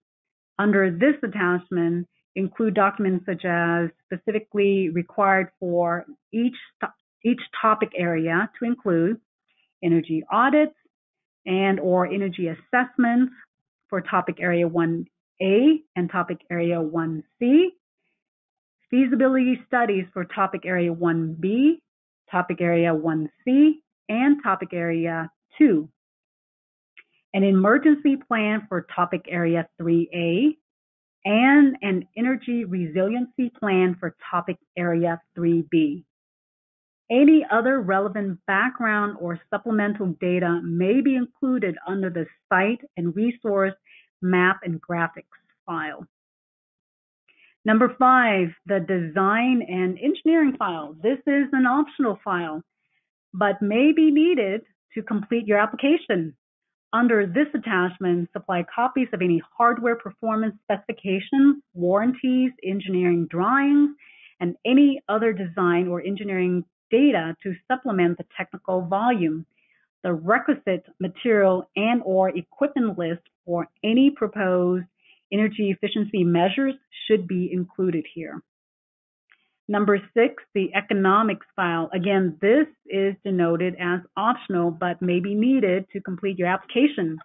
Under this attachment, include documents such as specifically required for each topic area to include energy audits and or energy assessments for topic area 1A and topic area 1C, feasibility studies for topic area 1B, topic area 1C, and topic area 2, an emergency plan for topic area 3A, and an energy resiliency plan for topic area 3B. Any other relevant background or supplemental data may be included under the Site and Resource Map and Graphics file. Number 5, the Design and Engineering file. This is an optional file, but may be needed to complete your application. Under this attachment, supply copies of any hardware performance specifications, warranties, engineering drawings, and any other design or engineering data to supplement the technical volume. The requisite material and or equipment list for any proposed energy efficiency measures should be included here. Number 6, the economics file. Again, this is denoted as optional but may be needed to complete your application.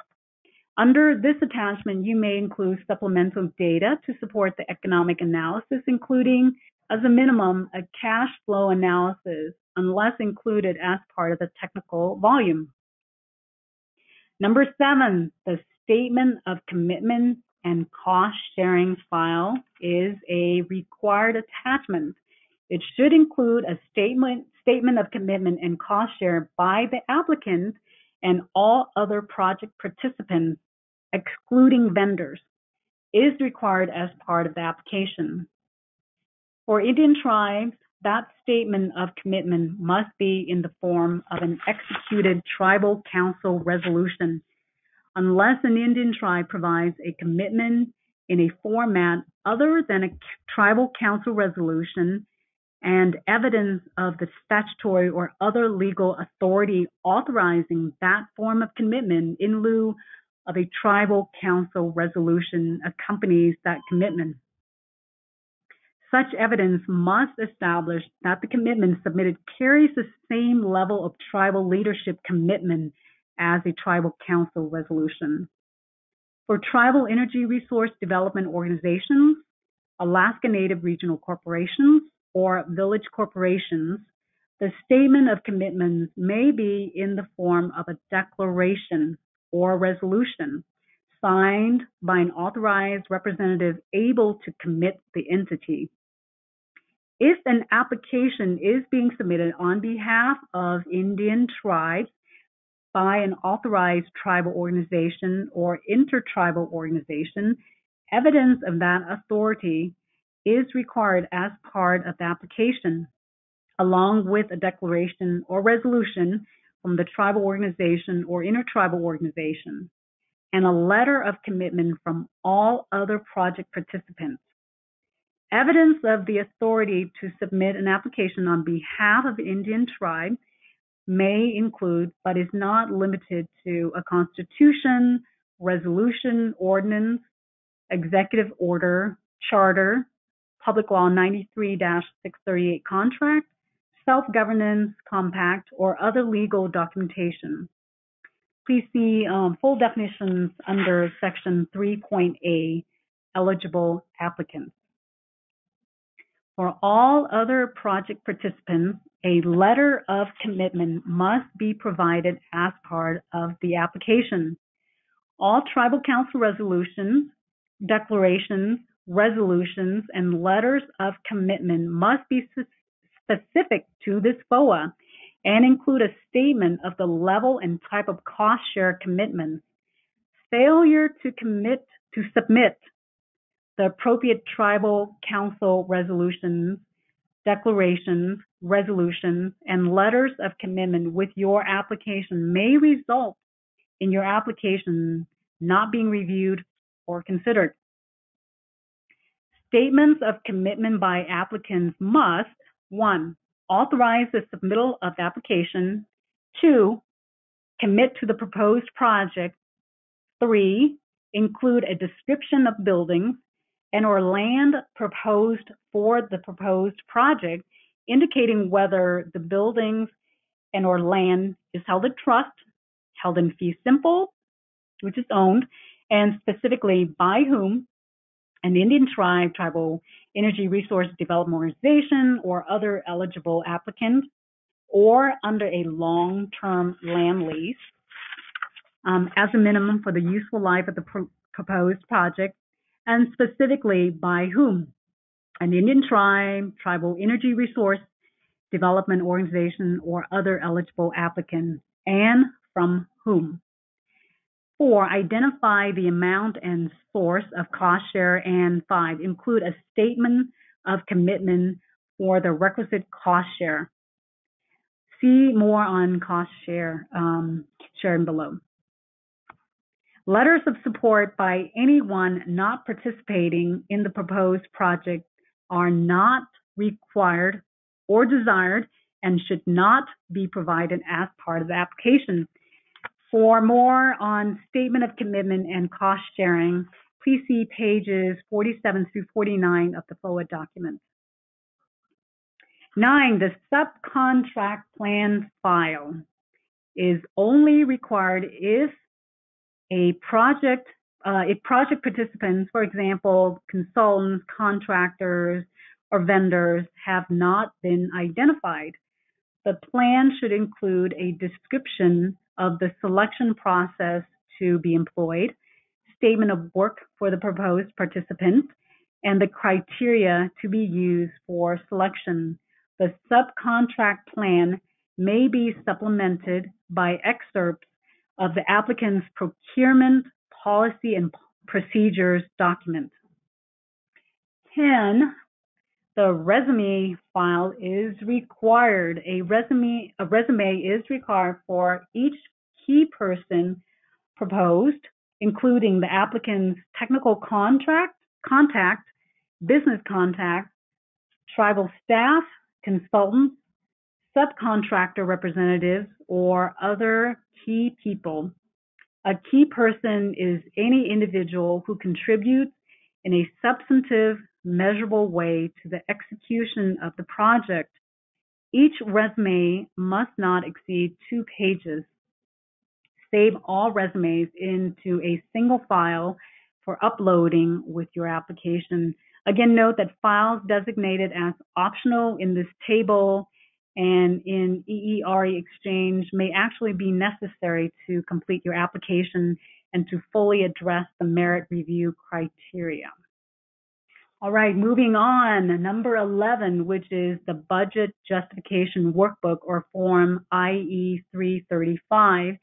Under this attachment, you may include supplemental data to support the economic analysis, including, as a minimum, a cash flow analysis, unless included as part of the technical volume. Number 7, the Statement of Commitment and Cost Sharing file is a required attachment. It should include a statement of commitment and cost share by the applicant and all other project participants, excluding vendors, is required as part of the application. For Indian tribes, that statement of commitment must be in the form of an executed tribal council resolution, unless an Indian tribe provides a commitment in a format other than a tribal council resolution and evidence of the statutory or other legal authority authorizing that form of commitment in lieu of a tribal council resolution accompanies that commitment. Such evidence must establish that the commitment submitted carries the same level of tribal leadership commitment as a tribal council resolution. For tribal energy resource development organizations, Alaska Native regional corporations, or village corporations, the statement of commitments may be in the form of a declaration or resolution signed by an authorized representative able to commit the entity. If an application is being submitted on behalf of Indian tribes by an authorized tribal organization or intertribal organization, evidence of that authority is required as part of the application, along with a declaration or resolution from the tribal organization or intertribal organization, and a letter of commitment from all other project participants. Evidence of the authority to submit an application on behalf of Indian tribe may include, but is not limited to, a constitution, resolution, ordinance, executive order, charter, Public Law 93-638 contract, self-governance compact, or other legal documentation. Please see full definitions under Section 3.A, eligible applicants. For all other project participants, a letter of commitment must be provided as part of the application. All tribal council resolutions, declarations, resolutions, and letters of commitment must be specific to this FOA and include a statement of the level and type of cost share commitments. Failure to submit the appropriate tribal council resolutions, declarations, resolutions, and letters of commitment with your application may result in your application not being reviewed or considered. Statements of commitment by applicants must, 1, authorize the submittal of the application, 2, commit to the proposed project, 3, include a description of buildings and or land proposed for the proposed project, indicating whether the buildings and or land is held in trust, held in fee simple, which is owned, and specifically by whom, an Indian tribe, tribal energy resource development organization, or other eligible applicant, or under a long-term land lease, as a minimum for the useful life of the proposed project, and specifically by whom, an Indian tribe, tribal energy resource development organization, or other eligible applicant, and from whom. 4, identify the amount and source of cost share, and 5, include a statement of commitment for the requisite cost share. See more on cost share sharing below. Letters of support by anyone not participating in the proposed project are not required or desired and should not be provided as part of the application. For more on statement of commitment and cost sharing, please see pages 47 through 49 of the FOA document. 9, the subcontract plan file is only required if project participants, for example, consultants, contractors, or vendors, have not been identified. The plan should include a description of the selection process to be employed, statement of work for the proposed participants, and the criteria to be used for selection. The subcontract plan may be supplemented by excerpts of the applicant's procurement policy and procedures document. 10, the resume file is required. A resume is required for each key person proposed, including the applicant's technical contact, business contact, tribal staff, consultants, subcontractor representatives, or other key people. A key person is any individual who contributes in a substantive, measurable way to the execution of the project. Each resume must not exceed 2 pages. Save all resumes into a single file for uploading with your application. Again, note that files designated as optional in this table and in EERE Exchange may actually be necessary to complete your application and to fully address the merit review criteria. All right, moving on, number 11, which is the Budget Justification Workbook, or Form IE-335,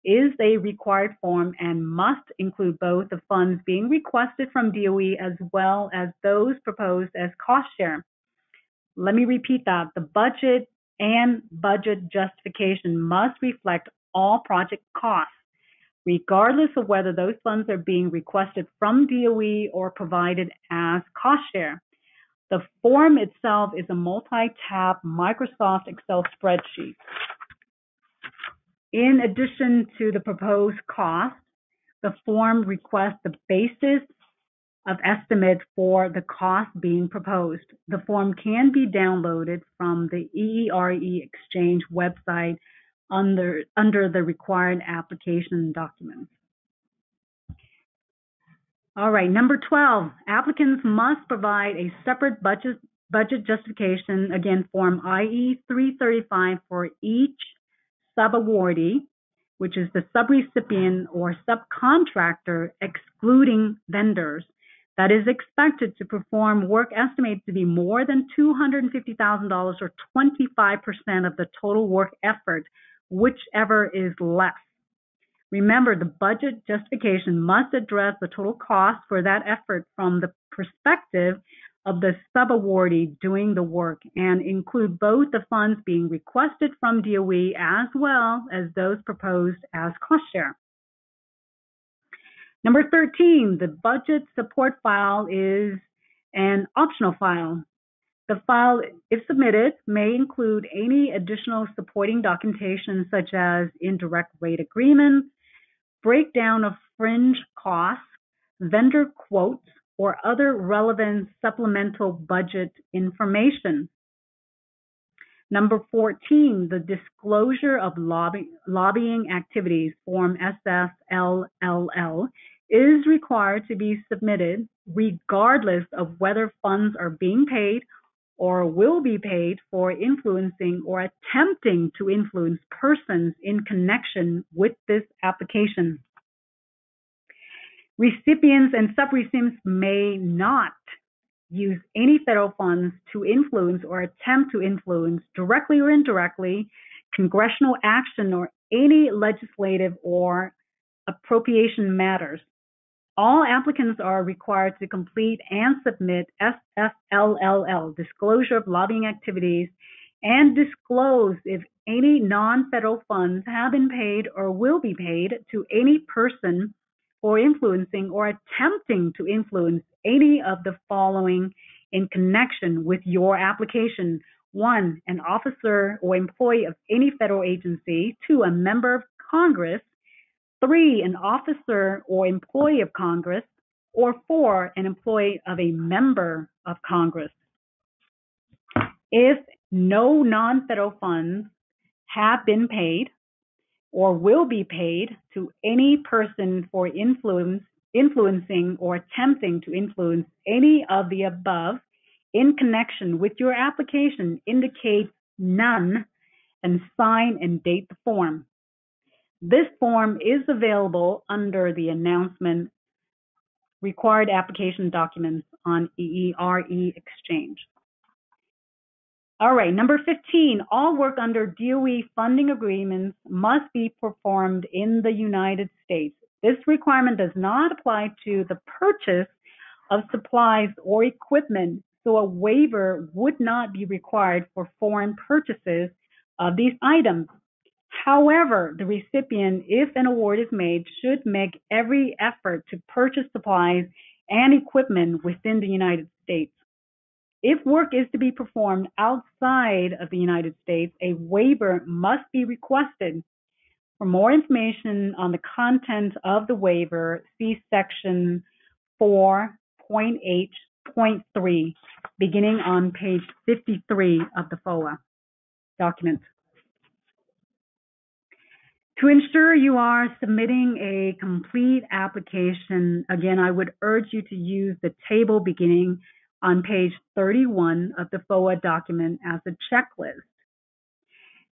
is a required form and must include both the funds being requested from DOE as well as those proposed as cost share. Let me repeat that. The budget and budget justification must reflect all project costs, regardless of whether those funds are being requested from DOE or provided as cost share. The form itself is a multi-tab Microsoft Excel spreadsheet. In addition to the proposed cost, the form requests the basis of estimate for the cost being proposed. The form can be downloaded from the EERE Exchange website under the required application documents. All right, number 12, applicants must provide a separate budget justification, again, Form IE-335 for each subawardee, which is the subrecipient or subcontractor, excluding vendors, that is expected to perform work estimated to be more than $250,000 or 25% of the total work effort, whichever is less. Remember, the budget justification must address the total cost for that effort from the perspective of the subawardee doing the work and include both the funds being requested from DOE as well as those proposed as cost share. Number 13, the budget support file is an optional file. The file, if submitted, may include any additional supporting documentation such as indirect rate agreements, breakdown of fringe costs, vendor quotes, or other relevant supplemental budget information. Number 14, the disclosure of lobbying activities, Form SFLLL, is required to be submitted regardless of whether funds are being paid or will be paid for influencing or attempting to influence persons in connection with this application. Recipients and subrecipients may not use any federal funds to influence or attempt to influence, directly or indirectly, congressional action or any legislative or appropriation matters. All applicants are required to complete and submit SFLLL, Disclosure of Lobbying Activities, and disclose if any non-federal funds have been paid or will be paid to any person for influencing or attempting to influence any of the following in connection with your application. 1, an officer or employee of any federal agency. 2, a member of Congress. 3, an officer or employee of Congress. Or 4, an employee of a member of Congress. If no non-federal funds have been paid or will be paid to any person for influencing or attempting to influence any of the above in connection with your application, indicate none and sign and date the form. This form is available under the announcement Required Application Documents on EERE Exchange. All right, number 15, all work under DOE funding agreements must be performed in the United States. This requirement does not apply to the purchase of supplies or equipment, so a waiver would not be required for foreign purchases of these items. However, the recipient, if an award is made, should make every effort to purchase supplies and equipment within the United States. If work is to be performed outside of the United States, a waiver must be requested. For more information on the content of the waiver, see section 4.H.3, beginning on page 53 of the FOA document. To ensure you are submitting a complete application, again, I would urge you to use the table beginning on page 31 of the FOA document as a checklist.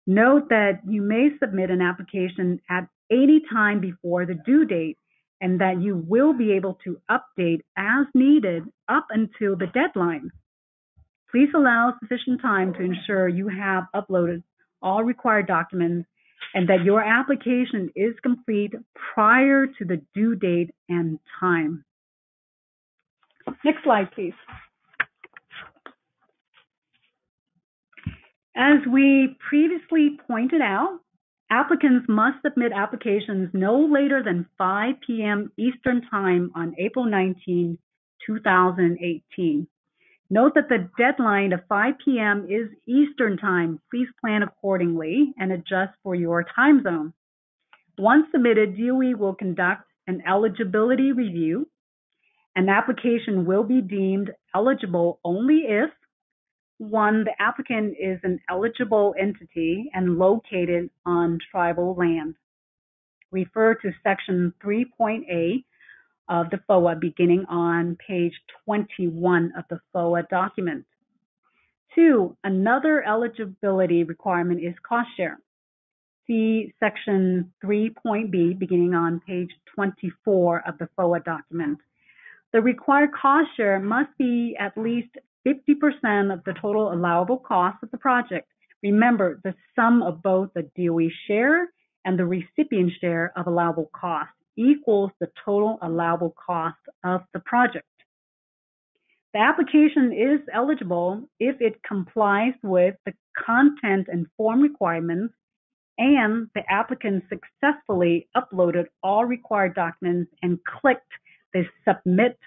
Note that you may submit an application at any time before the due date and that you will be able to update as needed up until the deadline. Please allow sufficient time to ensure you have uploaded all required documents and that your application is complete prior to the due date and time. Next slide, please. As we previously pointed out, applicants must submit applications no later than 5 p.m. Eastern Time on April 19, 2018. Note that the deadline of 5 p.m. is Eastern Time. Please plan accordingly and adjust for your time zone. Once submitted, DOE will conduct an eligibility review. An application will be deemed eligible only if 1, the applicant is an eligible entity and located on tribal land. Refer to section 3.A of the FOA beginning on page 21 of the FOA document. 2, another eligibility requirement is cost share. See section 3.B beginning on page 24 of the FOA document. The required cost share must be at least 50% of the total allowable cost of the project. Remember, the sum of both the DOE share and the recipient share of allowable cost equals the total allowable cost of the project. The application is eligible if it complies with the content and form requirements and the applicant successfully uploaded all required documents and clicked the Submit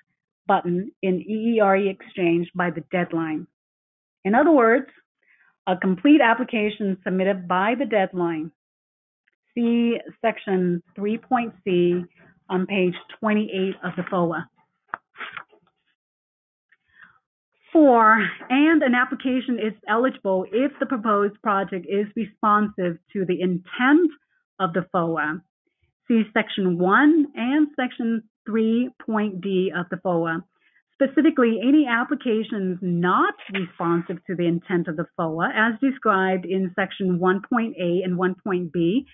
button in EERE Exchange by the deadline. In other words, a complete application submitted by the deadline. See section 3.C on page 28 of the FOA. 4, and an application is eligible if the proposed project is responsive to the intent of the FOA. See Section 1 and Section 3.d of the FOA. Specifically, any applications not responsive to the intent of the FOA, as described in Section 1.a and 1.b,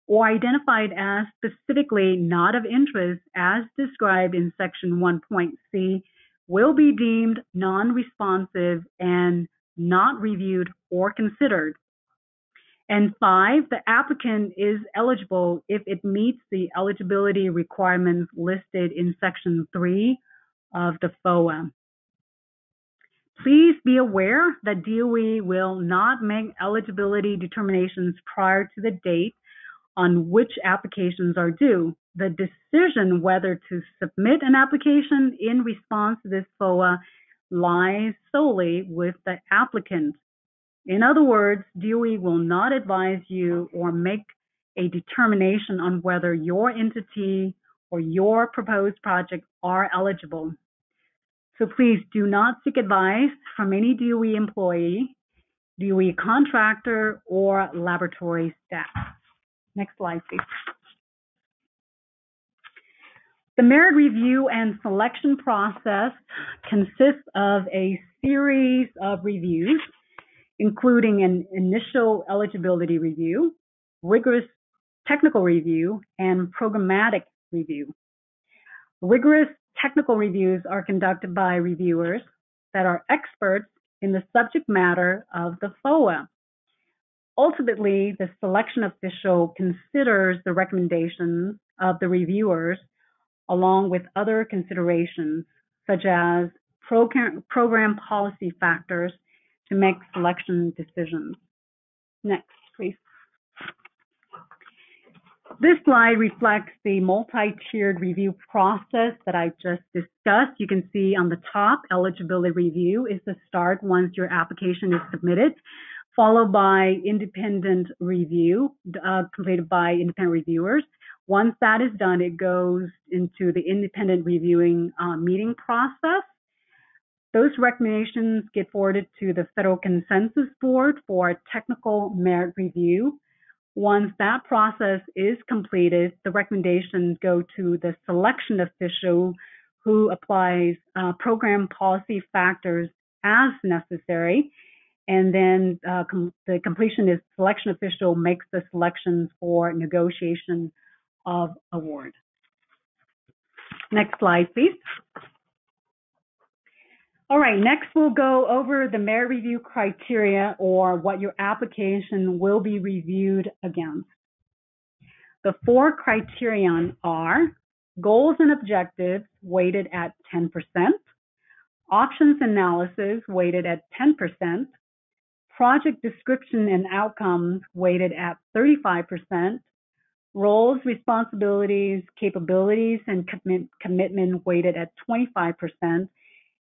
or identified as specifically not of interest, as described in Section 1.c, will be deemed non-responsive and not reviewed or considered. And 5, the applicant is eligible if it meets the eligibility requirements listed in Section 3 of the FOA. Please be aware that DOE will not make eligibility determinations prior to the date on which applications are due. The decision whether to submit an application in response to this FOA lies solely with the applicant. In other words, DOE will not advise you or make a determination on whether your entity or your proposed project are eligible. So please do not seek advice from any DOE employee, DOE contractor, or laboratory staff. Next slide, please. The merit review and selection process consists of a series of reviews, including an initial eligibility review, rigorous technical review, and programmatic review. Rigorous technical reviews are conducted by reviewers that are experts in the subject matter of the FOA. Ultimately, the selection official considers the recommendations of the reviewers along with other considerations, such as program policy factors, to make selection decisions. Next, please. This slide reflects the multi-tiered review process that I just discussed. You can see on the top, eligibility review is the start once your application is submitted, followed by independent review completed by independent reviewers. Once that is done, it goes into the independent reviewing meeting process. Those recommendations get forwarded to the Federal Consensus Board for a technical merit review. Once that process is completed, the recommendations go to the selection official who applies program policy factors as necessary. And then the completion is selection official makes the selections for negotiation of award. Next slide, please. All right, next we'll go over the merit review criteria, or what your application will be reviewed against. The 4 criterion are goals and objectives weighted at 10%, options analysis weighted at 10%, project description and outcomes weighted at 35%, roles, responsibilities, capabilities, and commitment weighted at 25%,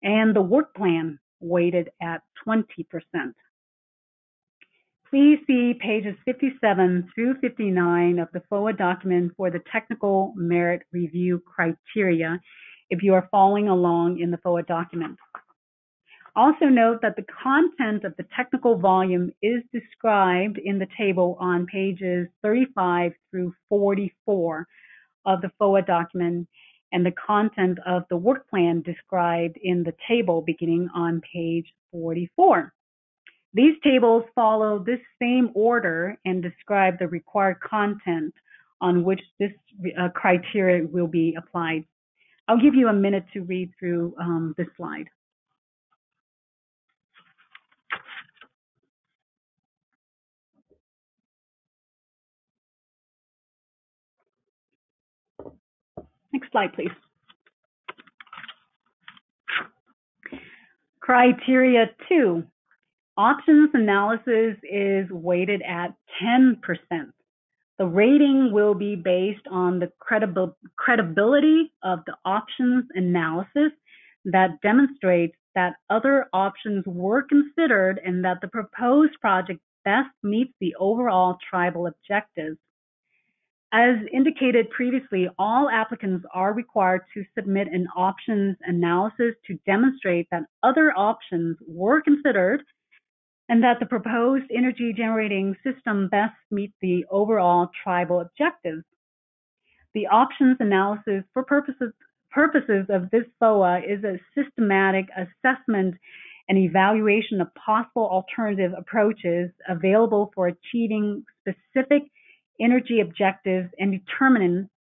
and the work plan weighted at 20%. Please see pages 57 through 59 of the FOA document for the technical merit review criteria if you are following along in the FOA document. Also note that the content of the technical volume is described in the table on pages 35 through 44 of the FOA document, and the content of the work plan described in the table beginning on page 44. These tables follow this same order and describe the required content on which this criteria will be applied. I'll give you a minute to read through this slide. Next slide, please. Criteria 2, options analysis is weighted at 10%. The rating will be based on the credibility of the options analysis that demonstrates that other options were considered and that the proposed project best meets the overall tribal objectives. As indicated previously, all applicants are required to submit an options analysis to demonstrate that other options were considered and that the proposed energy generating system best meets the overall tribal objectives. The options analysis for purposes of this FOA is a systematic assessment and evaluation of possible alternative approaches available for achieving specific energy objectives and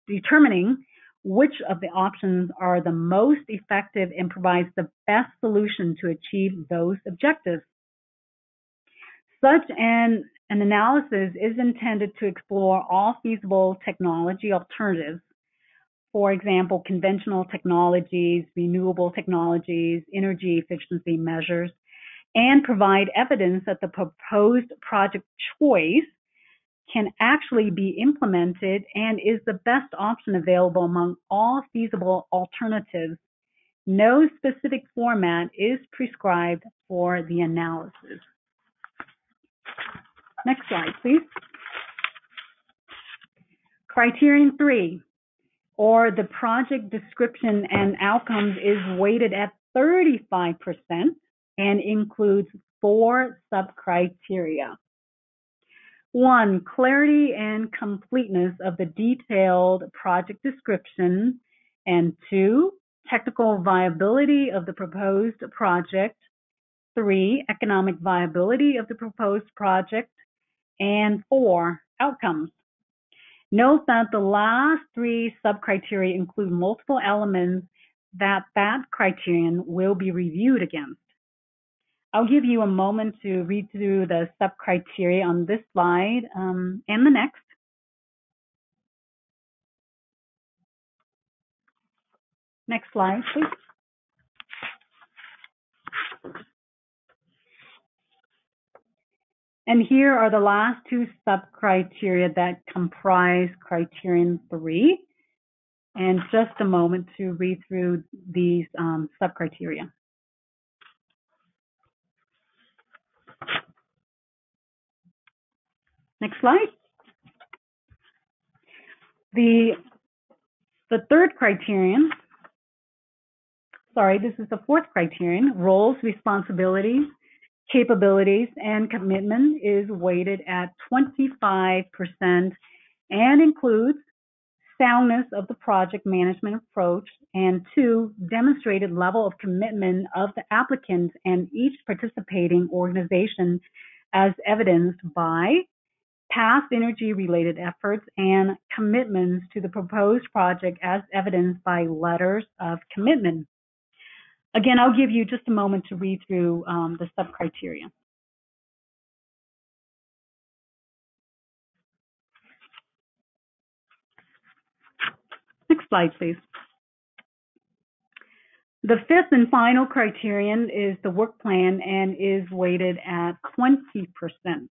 determining which of the options are the most effective and provides the best solution to achieve those objectives. Such an analysis is intended to explore all feasible technology alternatives, for example, conventional technologies, renewable technologies, energy efficiency measures, and provide evidence that the proposed project choice can actually be implemented and is the best option available among all feasible alternatives. No specific format is prescribed for the analysis. Next slide, please. Criterion 3, or the project description and outcomes, is weighted at 35% and includes 4 sub-criteria. 1, clarity and completeness of the detailed project description, and 2, technical viability of the proposed project, 3, economic viability of the proposed project, and 4, outcomes. Note that the last 3 sub-criteria include multiple elements that criterion will be reviewed against. I'll give you a moment to read through the sub-criteria on this slide and the next. Next slide, please. And here are the last 2 sub-criteria that comprise criterion 3. And just a moment to read through these sub-criteria. Next slide. The third criterion, this is the 4th criterion, roles, responsibilities, capabilities, and commitment, is weighted at 25% and includes soundness of the project management approach, and 2, demonstrated level of commitment of the applicant and each participating organization as evidenced by past energy-related efforts and commitments to the proposed project as evidenced by letters of commitment. Again, I'll give you just a moment to read through the sub-criteria. Next slide, please. The 5th and final criterion is the work plan and is weighted at 20%.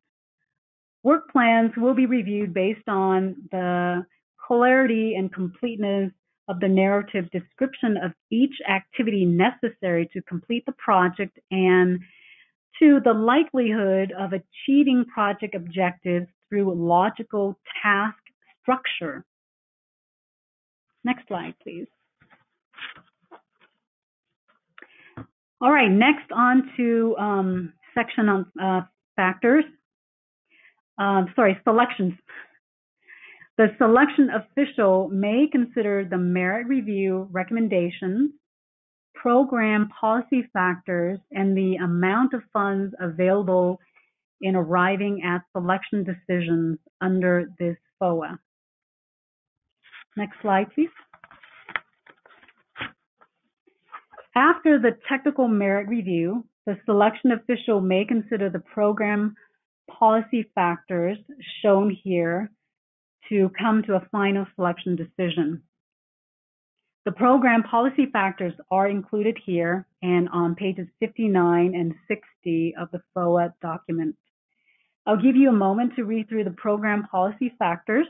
Work plans will be reviewed based on the clarity and completeness of the narrative description of each activity necessary to complete the project and to the likelihood of achieving project objectives through logical task structure. Next slide, please. All right, next on to section on factors. Selections. The selection official may consider the merit review recommendations, program policy factors, and the amount of funds available in arriving at selection decisions under this FOA. Next slide, please. After the technical merit review, the selection official may consider the program policy factors shown here to come to a final selection decision. The program policy factors are included here and on pages 59 and 60 of the FOA document. I'll give you a moment to read through the program policy factors.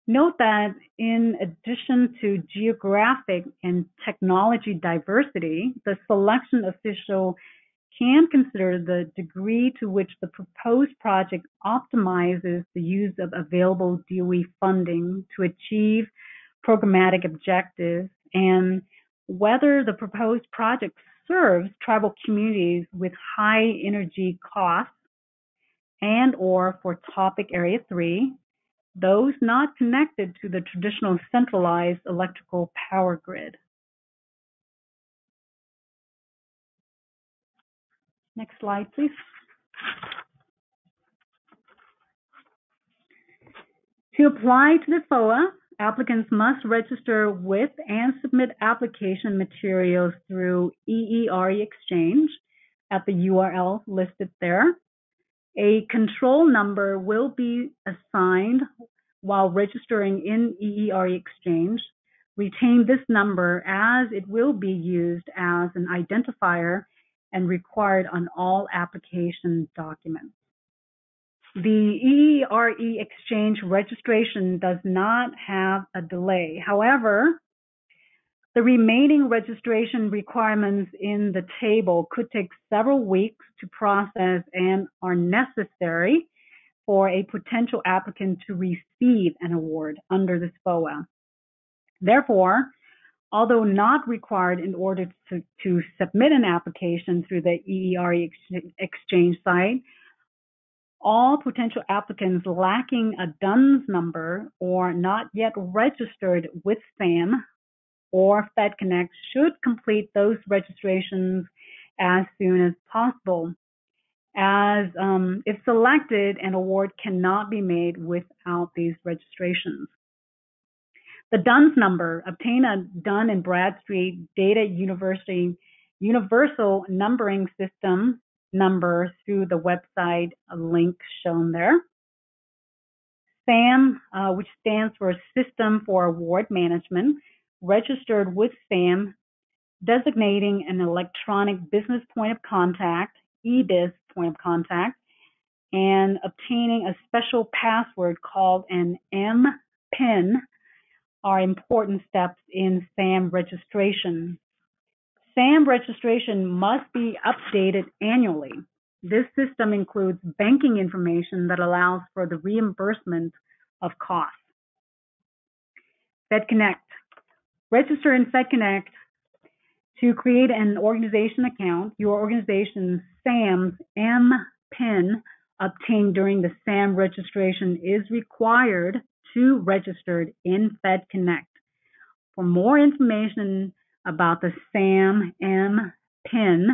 Note that in addition to geographic and technology diversity, the selection official can consider the degree to which the proposed project optimizes the use of available DOE funding to achieve programmatic objectives and whether the proposed project serves tribal communities with high energy costs and or for topic area 3, those not connected to the traditional centralized electrical power grid. Next slide, please. To apply to the FOA, applicants must register with and submit application materials through EERE Exchange at the URL listed there. A control number will be assigned while registering in EERE Exchange. Retain this number as it will be used as an identifier and required on all application documents. The EERE Exchange registration does not have a delay. However, the remaining registration requirements in the table could take several weeks to process and are necessary for a potential applicant to receive an award under this FOA. Therefore, although not required in order to submit an application through the EERE Exchange site, all potential applicants lacking a DUNS number or not yet registered with SAM or FedConnect should complete those registrations as soon as possible, as if selected, an award cannot be made without these registrations. The DUNS number, obtain a Dun & Bradstreet Data Universal Numbering System number through the website link shown there. SAM, which stands for System for Award Management, registered with SAM, designating an electronic business point of contact, EBIS point of contact, and obtaining a special password called an MPIN are important steps in SAM registration. SAM registration must be updated annually. This system includes banking information that allows for the reimbursement of costs. FedConnect. Register in FedConnect to create an organization account. Your organization's SAM's MPIN obtained during the SAM registration is required to register in FedConnect. For more information about the SAM MPIN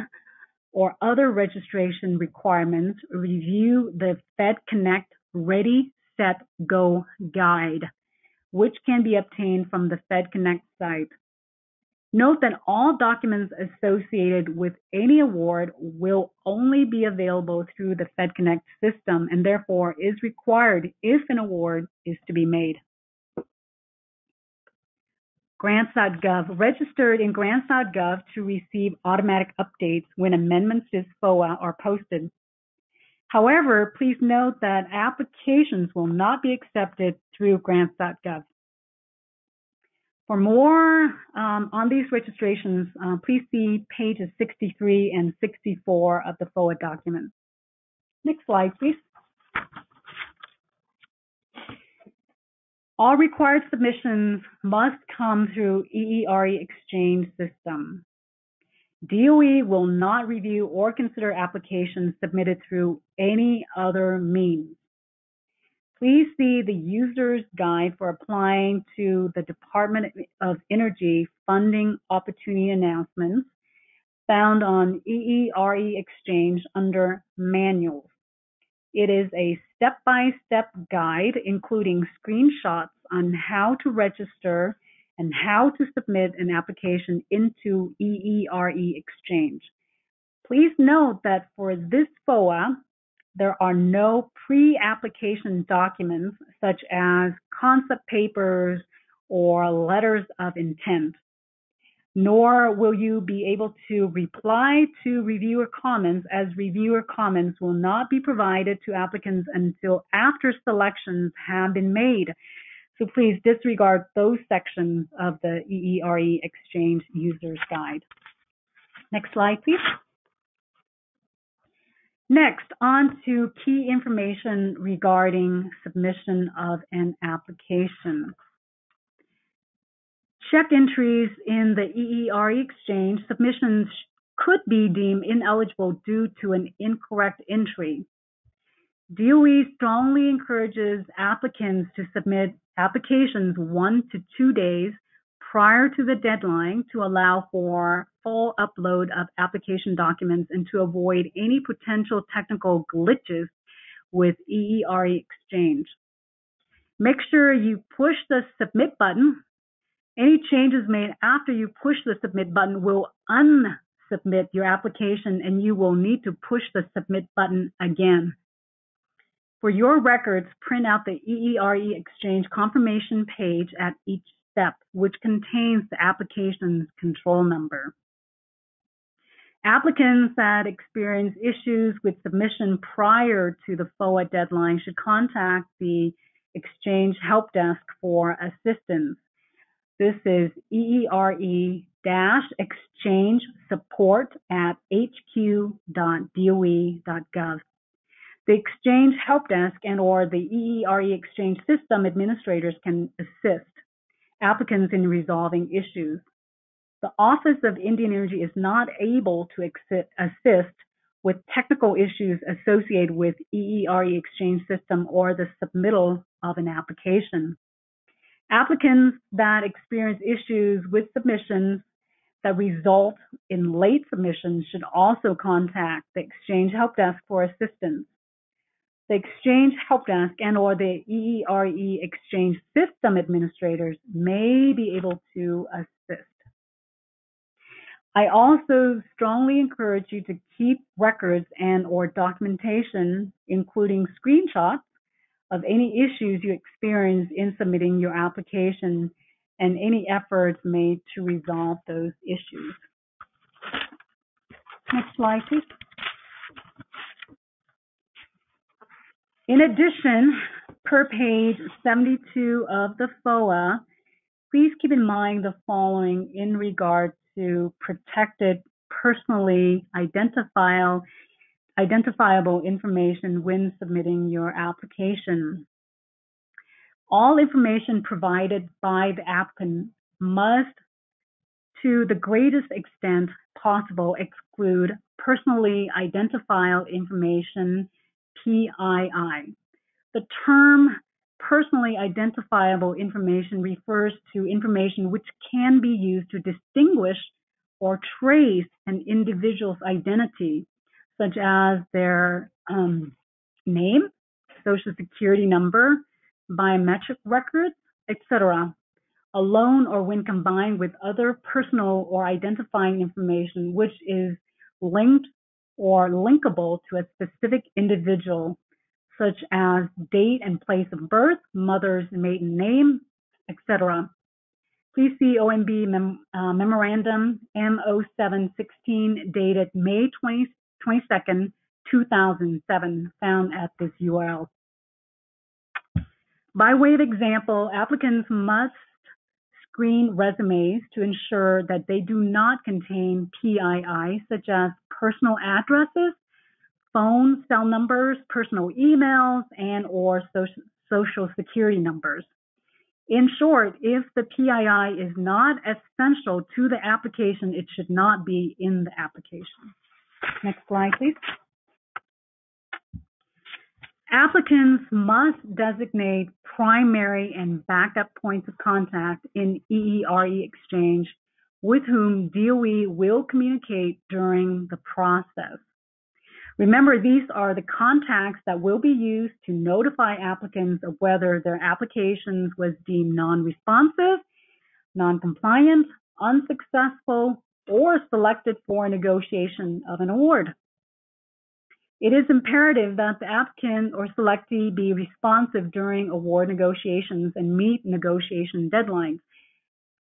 or other registration requirements, review the FedConnect Ready, Set, Go guide, which can be obtained from the FedConnect site. Note that all documents associated with any award will only be available through the FedConnect system and therefore is required if an award is to be made. Grants.gov. Registered in Grants.gov to receive automatic updates when amendments to FOA are posted. However, please note that applications will not be accepted through Grants.gov. For more on these registrations, please see pages 63 and 64 of the FOA document. Next slide, please. All required submissions must come through EERE Exchange system. DOE will not review or consider applications submitted through any other means. Please see the user's guide for applying to the Department of Energy funding opportunity announcements found on EERE Exchange under Manuals. It is a step-by-step guide including screenshots on how to register and how to submit an application into EERE Exchange. Please note that for this FOA, there are no pre-application documents such as concept papers or letters of intent, nor will you be able to reply to reviewer comments, as reviewer comments will not be provided to applicants until after selections have been made. So please disregard those sections of the EERE Exchange User's Guide. Next slide, please. Next, on to key information regarding submission of an application. Check entries in the EERE exchange. Submissions could be deemed ineligible due to an incorrect entry. DOE strongly encourages applicants to submit applications 1 to 2 days prior to the deadline to allow for full upload of application documents and to avoid any potential technical glitches with EERE exchange. Make sure you push the submit button. Any changes made after you push the submit button will unsubmit your application and you will need to push the submit button again. For your records, print out the EERE exchange confirmation page at each step, which contains the application's control number. Applicants that experience issues with submission prior to the FOA deadline should contact the Exchange Help Desk for assistance. This is EERE-exchange support@hq.doe.gov. The Exchange Help Desk and/or the EERE Exchange System administrators can assist applicants in resolving issues. The Office of Indian Energy is not able to assist with technical issues associated with EERE Exchange System or the submittal of an application. Applicants that experience issues with submissions that result in late submissions should also contact the Exchange Help Desk for assistance. The Exchange Help Desk and/or the EERE Exchange System administrators may be able to assist. I also strongly encourage you to keep records and/or documentation, including screenshots, of any issues you experience in submitting your application and any efforts made to resolve those issues. Next slide, please. In addition, per page 72 of the FOA, please keep in mind the following in regard to protected personally identifiable information when submitting your application. All information provided by the applicant must, to the greatest extent possible, exclude personally identifiable information, PII. The term personally identifiable information refers to information which can be used to distinguish or trace an individual's identity, such as their name, social security number, biometric records, etc., alone or when combined with other personal or identifying information which is linked or linkable to a specific individual, such as date and place of birth, mother's maiden name, etc. Please see OMB Memorandum M0716 dated May 22nd, 2007, found at this URL. By way of example, applicants must screen resumes to ensure that they do not contain PII, such as personal addresses, phone, cell numbers, personal emails, and/or social security numbers. In short, if the PII is not essential to the application, it should not be in the application. Next slide, please. Applicants must designate primary and backup points of contact in EERE Exchange with whom DOE will communicate during the process. Remember, these are the contacts that will be used to notify applicants of whether their applications was deemed non-responsive, non-compliant, unsuccessful, or selected for negotiation of an award. It is imperative that the applicant or selectee be responsive during award negotiations and meet negotiation deadlines.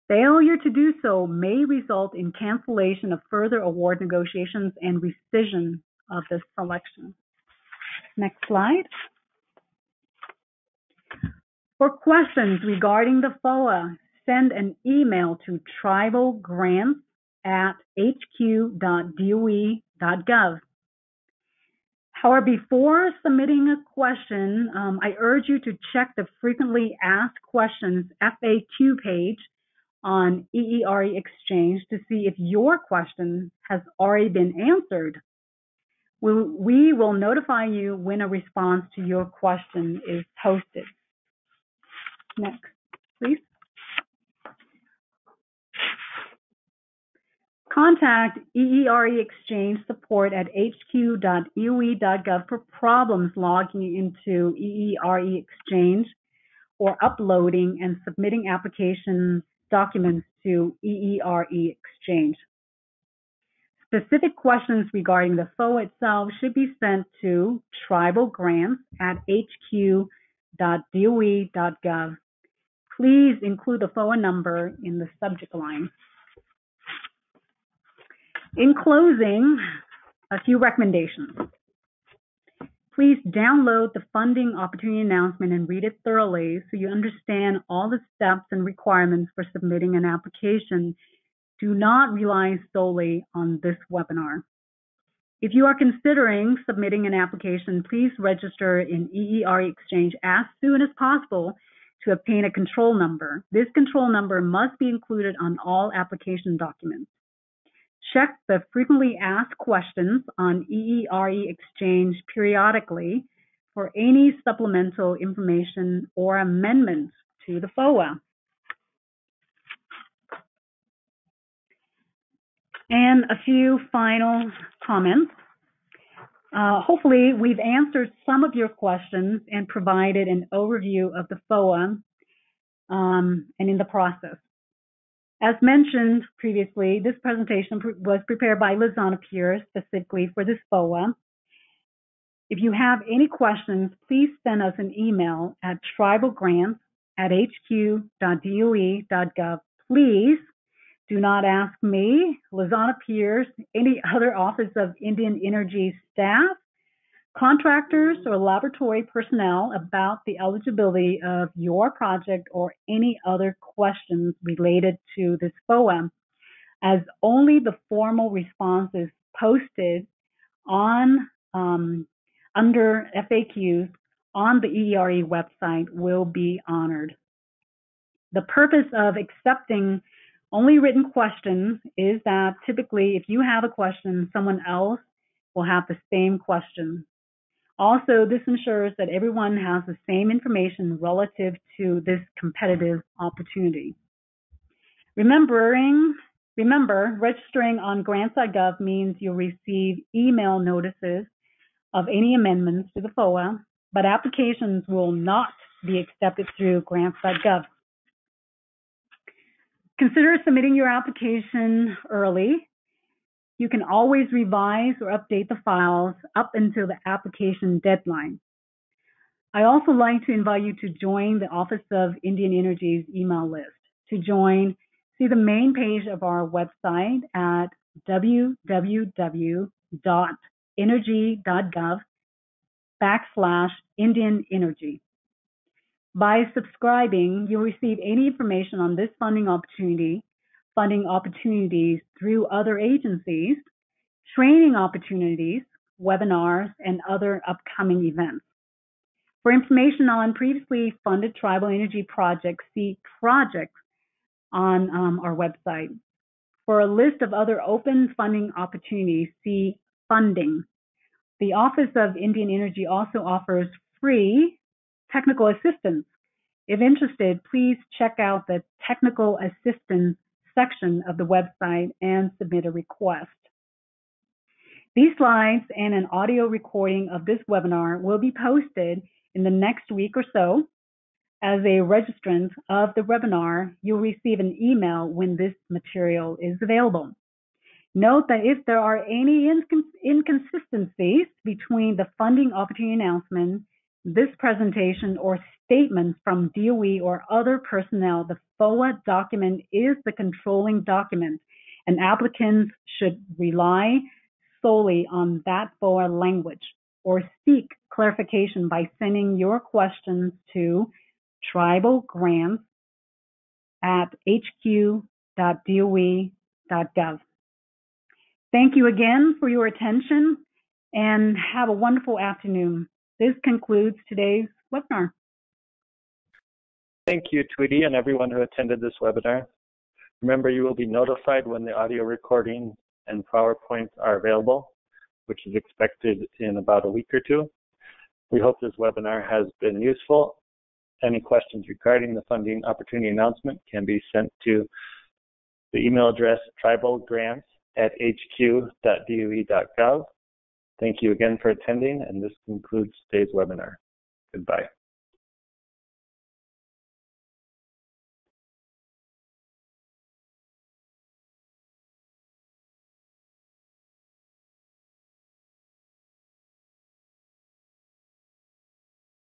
Failure to do so may result in cancellation of further award negotiations and rescission of the selection. Next slide. For questions regarding the FOA, send an email to tribalgrants@hq.doe.gov. However, before submitting a question, I urge you to check the frequently asked questions FAQ page on EERE Exchange to see if your question has already been answered. We will notify you when a response to your question is posted. Next, please. Contact EERE Exchange support at hq.eoe.gov for problems logging into EERE Exchange or uploading and submitting application documents to EERE Exchange. Specific questions regarding the FOA itself should be sent to tribalgrants@hq.doe.gov. Please include the FOA number in the subject line. In closing, a few recommendations. Please download the funding opportunity announcement and read it thoroughly so you understand all the steps and requirements for submitting an application. Do not rely solely on this webinar. If you are considering submitting an application, please register in EERE Exchange as soon as possible to obtain a control number. This control number must be included on all application documents. Check the frequently asked questions on EERE Exchange periodically for any supplemental information or amendments to the FOA. And a few final comments. Hopefully, we've answered some of your questions and provided an overview of the FOA and in the process. As mentioned previously, this presentation was prepared by Lizana Pierce specifically for this FOA. If you have any questions, please send us an email at tribalgrants@hq.doe.gov. Please do not ask me, Lizana Pierce, any other Office of Indian Energy staff, contractors, or laboratory personnel about the eligibility of your project or any other questions related to this FOA, as only the formal responses posted on under FAQs on the EERE website will be honored. The purpose of accepting only written questions is that typically if you have a question, someone else will have the same question. Also, this ensures that everyone has the same information relative to this competitive opportunity. Remember, registering on grants.gov means you'll receive email notices of any amendments to the FOA, but applications will not be accepted through grants.gov. Consider submitting your application early. You can always revise or update the files up until the application deadline. I also like to invite you to join the Office of Indian Energy's email list. To join, see the main page of our website at www.energy.gov/Indian Energy. By subscribing, you'll receive any information on this funding opportunities through other agencies, training opportunities, webinars, and other upcoming events. For information on previously funded tribal energy projects, see projects on our website. For a list of other open funding opportunities, see funding. The Office of Indian Energy also offers free technical assistance. If interested, please check out the technical assistance section of the website and submit a request. These slides and an audio recording of this webinar will be posted in the next week or so. As a registrant of the webinar, you'll receive an email when this material is available. Note that if there are any inconsistencies between the funding opportunity announcement, this presentation, or statements from DOE or other personnel, the FOA document is the controlling document, and applicants should rely solely on that FOA language or seek clarification by sending your questions to tribalgrants@hq.doe.gov. Thank you again for your attention, and have a wonderful afternoon. This concludes today's webinar. Thank you, Tweety, and everyone who attended this webinar. Remember, you will be notified when the audio recording and PowerPoint are available, which is expected in about a week or two. We hope this webinar has been useful. Any questions regarding the funding opportunity announcement can be sent to the email address tribalgrants@hq.doe.gov. Thank you again for attending, and this concludes today's webinar. Goodbye.